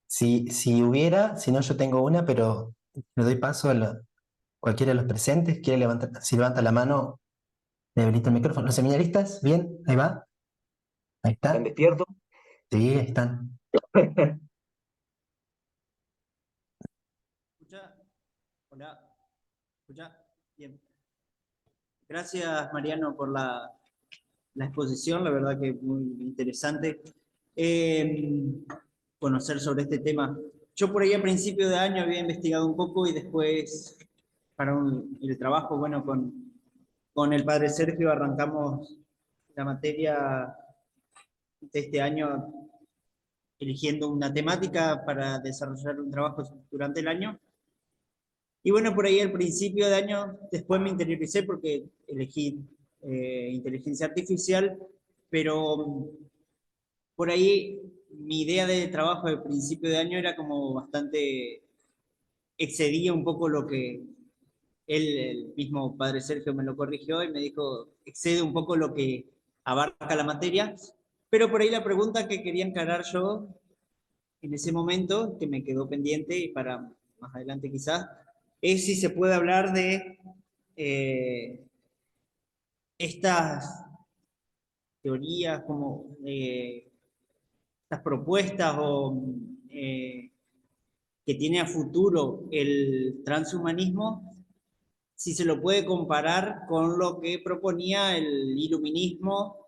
Si hubiera, si no, yo tengo una, pero le doy paso a cualquiera de los presentes. ¿Quiere levantar? Si levanta la mano, le habilito el micrófono. ¿Los seminaristas? Bien, ahí va. Ahí ¿Están está. despiertos? Sí, ahí están. ¿Escucha? Hola. ¿Escucha? Bien. Gracias, Mariano, por la exposición, la verdad que muy interesante. Conocer sobre este tema. Yo por ahí a principio de año había investigado un poco, y después para el trabajo, bueno, con el padre Sergio arrancamos la materia de este año eligiendo una temática para desarrollar un trabajo durante el año. Y bueno, por ahí al principio de año, después me interioricé porque elegí inteligencia artificial, pero por ahí mi idea de trabajo de principio de año era como bastante, excedía un poco lo que él, el mismo padre Sergio me lo corrigió y me dijo, excede un poco lo que abarca la materia, pero por ahí la pregunta que quería encarar yo en ese momento, que me quedó pendiente y para más adelante quizás, es si se puede hablar de eh, estas teorías, como estas propuestas eh, que tiene a futuro el transhumanismo, si se lo puede comparar con lo que proponía el iluminismo,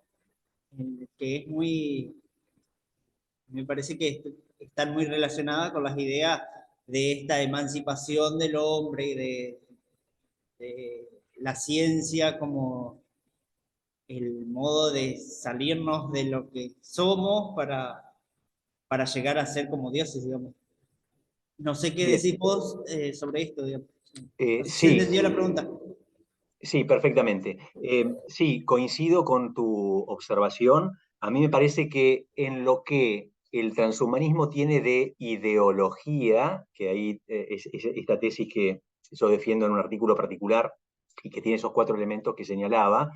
que es muy, me parece que están muy relacionadas con las ideas de esta emancipación del hombre y de la ciencia como el modo de salirnos de lo que somos para llegar a ser como dioses, digamos. No sé qué Bien. decís vos sobre esto, digamos. No sé si se Sí, entendió la pregunta. sí, perfectamente. Sí, coincido con tu observación. A mí me parece que en lo que el transhumanismo tiene de ideología, que ahí es esta tesis que yo defiendo en un artículo particular y que tiene esos 4 elementos que señalaba,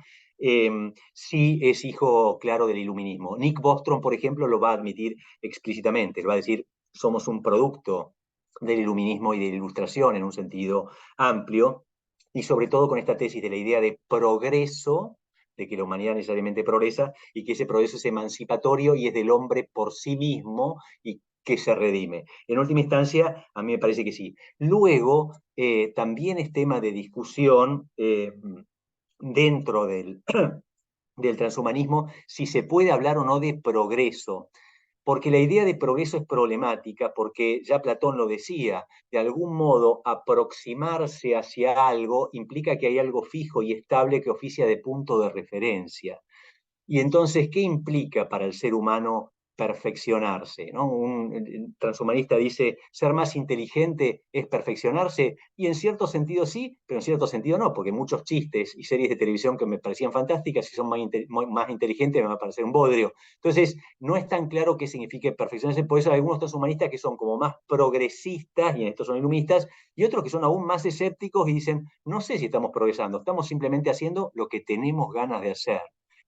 sí es hijo claro del iluminismo. Nick Bostrom, por ejemplo, lo va a admitir explícitamente. Él va a decir, somos un producto del iluminismo y de la ilustración en un sentido amplio, y sobre todo con esta tesis de la idea de progreso, de que la humanidad necesariamente progresa y que ese progreso es emancipatorio y es del hombre por sí mismo, y que se redime. En última instancia, a mí me parece que sí. Luego, también es tema de discusión dentro del, del transhumanismo si se puede hablar o no de progreso. Porque la idea de progreso es problemática, porque ya Platón lo decía, de algún modo aproximarse hacia algo implica que hay algo fijo y estable que oficia de punto de referencia. Y entonces, ¿qué implica para el ser humano perfeccionarse? ¿No? Un transhumanista dice, ser más inteligente es perfeccionarse, y en cierto sentido sí, pero en cierto sentido no, porque muchos chistes y series de televisión que me parecían fantásticas, si son más inteligentes me va a parecer un bodrio. Entonces, no es tan claro qué significa perfeccionarse, por eso hay algunos transhumanistas que son como más progresistas, y en estos son iluministas, y otros que son aún más escépticos y dicen, no sé si estamos progresando, estamos simplemente haciendo lo que tenemos ganas de hacer,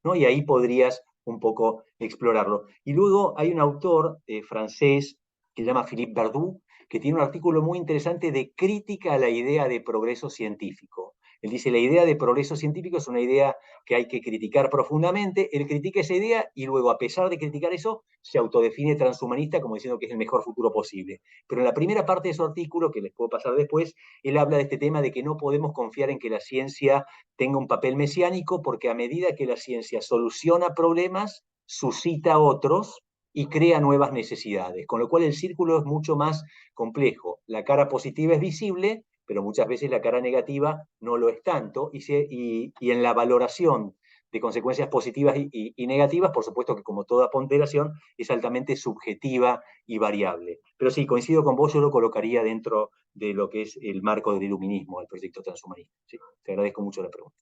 ¿no? Y ahí podrías un poco explorarlo. Y luego hay un autor francés que se llama Philippe Verdoux, que tiene un artículo muy interesante de crítica a la idea de progreso científico. Él dice, la idea de progreso científico es una idea que hay que criticar profundamente. Él critica esa idea y luego, a pesar de criticar eso, se autodefine transhumanista como diciendo que es el mejor futuro posible. Pero en la primera parte de su artículo, que les puedo pasar después, él habla de este tema de que no podemos confiar en que la ciencia tenga un papel mesiánico, porque a medida que la ciencia soluciona problemas, suscita otros y crea nuevas necesidades, con lo cual el círculo es mucho más complejo. La cara positiva es visible, pero muchas veces la cara negativa no lo es tanto, y en la valoración de consecuencias positivas y negativas, por supuesto que como toda ponderación, es altamente subjetiva y variable. Pero sí, coincido con vos, yo lo colocaría dentro de lo que es el marco del iluminismo, el proyecto transhumanista. ¿Sí? Te agradezco mucho la pregunta.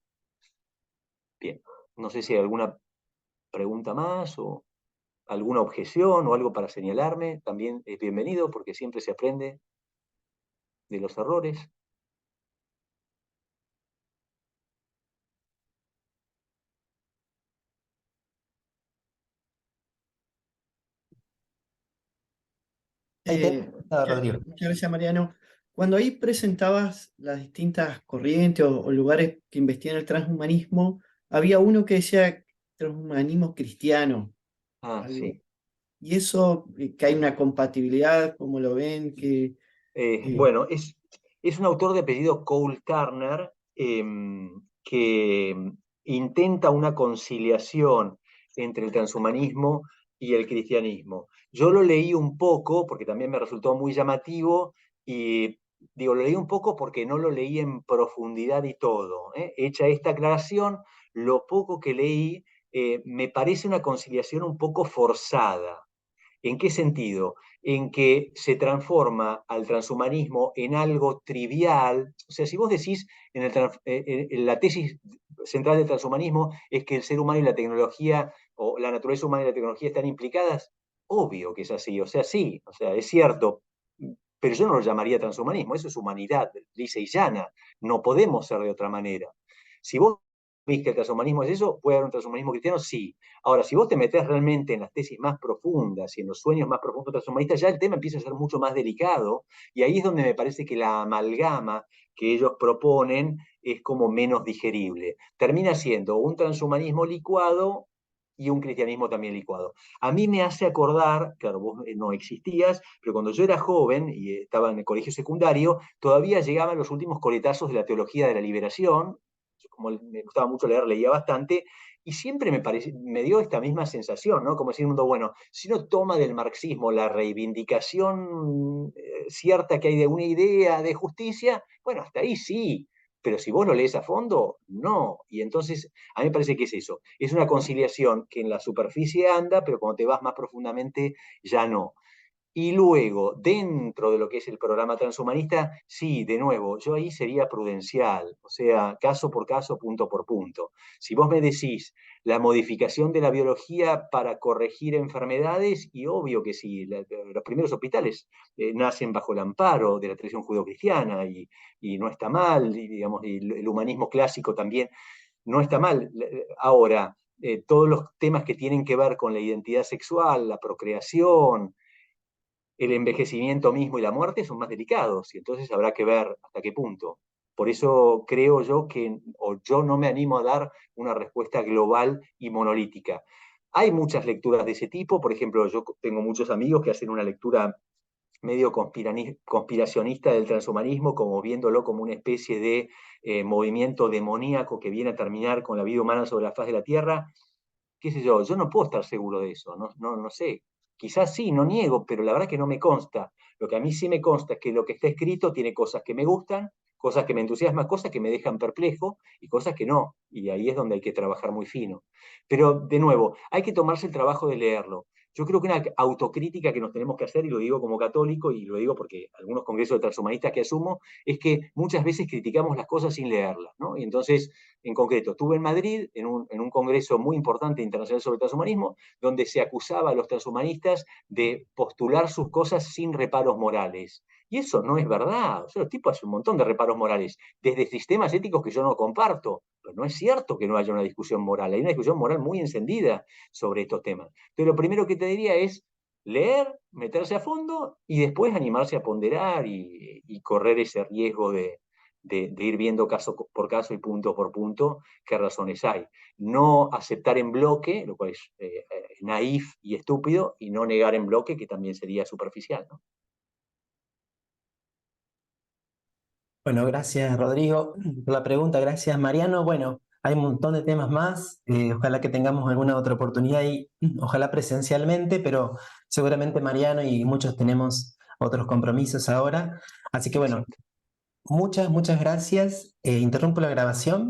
Bien, no sé si hay alguna pregunta más o alguna objeción o algo para señalarme, también es bienvenido porque siempre se aprende de los errores. Ahí te... Rodrigo. Muchas gracias, Mariano. Cuando ahí presentabas las distintas corrientes o lugares que investigan el transhumanismo, había uno que decía transhumanismo cristiano. Ah, Algo. sí. Y eso, que hay una compatibilidad, ¿cómo lo ven? Bueno, es un autor de apellido Cole Turner que intenta una conciliación entre el transhumanismo y el cristianismo. Yo lo leí un poco porque también me resultó muy llamativo, y digo, lo leí un poco porque no lo leí en profundidad y todo. Hecha esta aclaración, lo poco que leí me parece una conciliación un poco forzada. ¿En qué sentido? En que se transforma al transhumanismo en algo trivial. O sea, si vos decís, en la tesis central del transhumanismo es que el ser humano y la tecnología, o la naturaleza humana y la tecnología están implicadas, obvio que es así, o sea, sí, o sea, es cierto, pero yo no lo llamaría transhumanismo, eso es humanidad, lisa y llana, no podemos ser de otra manera. Si vos veis que el transhumanismo es eso, ¿puede haber un transhumanismo cristiano? Sí. Ahora, si vos te metés realmente en las tesis más profundas y en los sueños más profundos transhumanistas, ya el tema empieza a ser mucho más delicado, y ahí es donde me parece que la amalgama que ellos proponen es como menos digerible. Termina siendo un transhumanismo licuado y un cristianismo también licuado. A mí me hace acordar, claro, vos no existías, pero cuando yo era joven y estaba en el colegio secundario, todavía llegaban los últimos coletazos de la teología de la liberación. Como me gustaba mucho leer, leía bastante, y siempre me dio esta misma sensación, ¿no? Como decir, bueno, si uno toma del marxismo la reivindicación cierta que hay de una idea de justicia, bueno, hasta ahí sí, pero si vos lo lees a fondo, no. Y entonces, a mí me parece que es eso, es una conciliación que en la superficie anda, pero cuando te vas más profundamente, ya no. Y luego, dentro de lo que es el programa transhumanista, sí, de nuevo, yo ahí sería prudencial, o sea, caso por caso, punto por punto. Si vos me decís la modificación de la biología para corregir enfermedades, y obvio que sí, los primeros hospitales nacen bajo el amparo de la tradición judeocristiana, y no está mal, y, digamos, y el humanismo clásico también no está mal. Ahora, todos los temas que tienen que ver con la identidad sexual, la procreación, el envejecimiento mismo y la muerte son más delicados, y entonces habrá que ver hasta qué punto. Por eso creo yo que, o yo no me animo a dar una respuesta global y monolítica. Hay muchas lecturas de ese tipo, por ejemplo, yo tengo muchos amigos que hacen una lectura medio conspiracionista del transhumanismo, como viéndolo como una especie de movimiento demoníaco que viene a terminar con la vida humana sobre la faz de la Tierra. Qué sé yo no puedo estar seguro de eso, no sé. Quizás sí, no niego, pero la verdad que no me consta. Lo que a mí sí me consta es que lo que está escrito tiene cosas que me gustan, cosas que me entusiasman, cosas que me dejan perplejo y cosas que no. Y ahí es donde hay que trabajar muy fino. Pero, de nuevo, hay que tomarse el trabajo de leerlo. Yo creo que una autocrítica que nos tenemos que hacer, y lo digo como católico, y lo digo porque algunos congresos de transhumanistas que asumo, es que muchas veces criticamos las cosas sin leerlas, ¿no? Y entonces, en concreto, estuve en Madrid en un congreso muy importante internacional sobre transhumanismo, donde se acusaba a los transhumanistas de postular sus cosas sin reparos morales. Y eso no es verdad. O sea, los tipos hacen un montón de reparos morales, desde sistemas éticos que yo no comparto. Pero no es cierto que no haya una discusión moral. Hay una discusión moral muy encendida sobre estos temas. Entonces, lo primero que te diría es leer, meterse a fondo y después animarse a ponderar y correr ese riesgo de ir viendo caso por caso y punto por punto qué razones hay. No aceptar en bloque, lo cual es naif y estúpido, y no negar en bloque, que también sería superficial, ¿no? Bueno, gracias Rodrigo por la pregunta, gracias Mariano. Bueno, hay un montón de temas más, ojalá que tengamos alguna otra oportunidad y ojalá presencialmente, pero seguramente Mariano y muchos tenemos otros compromisos ahora. Así que bueno, Exacto. muchas gracias. Interrumpo la grabación.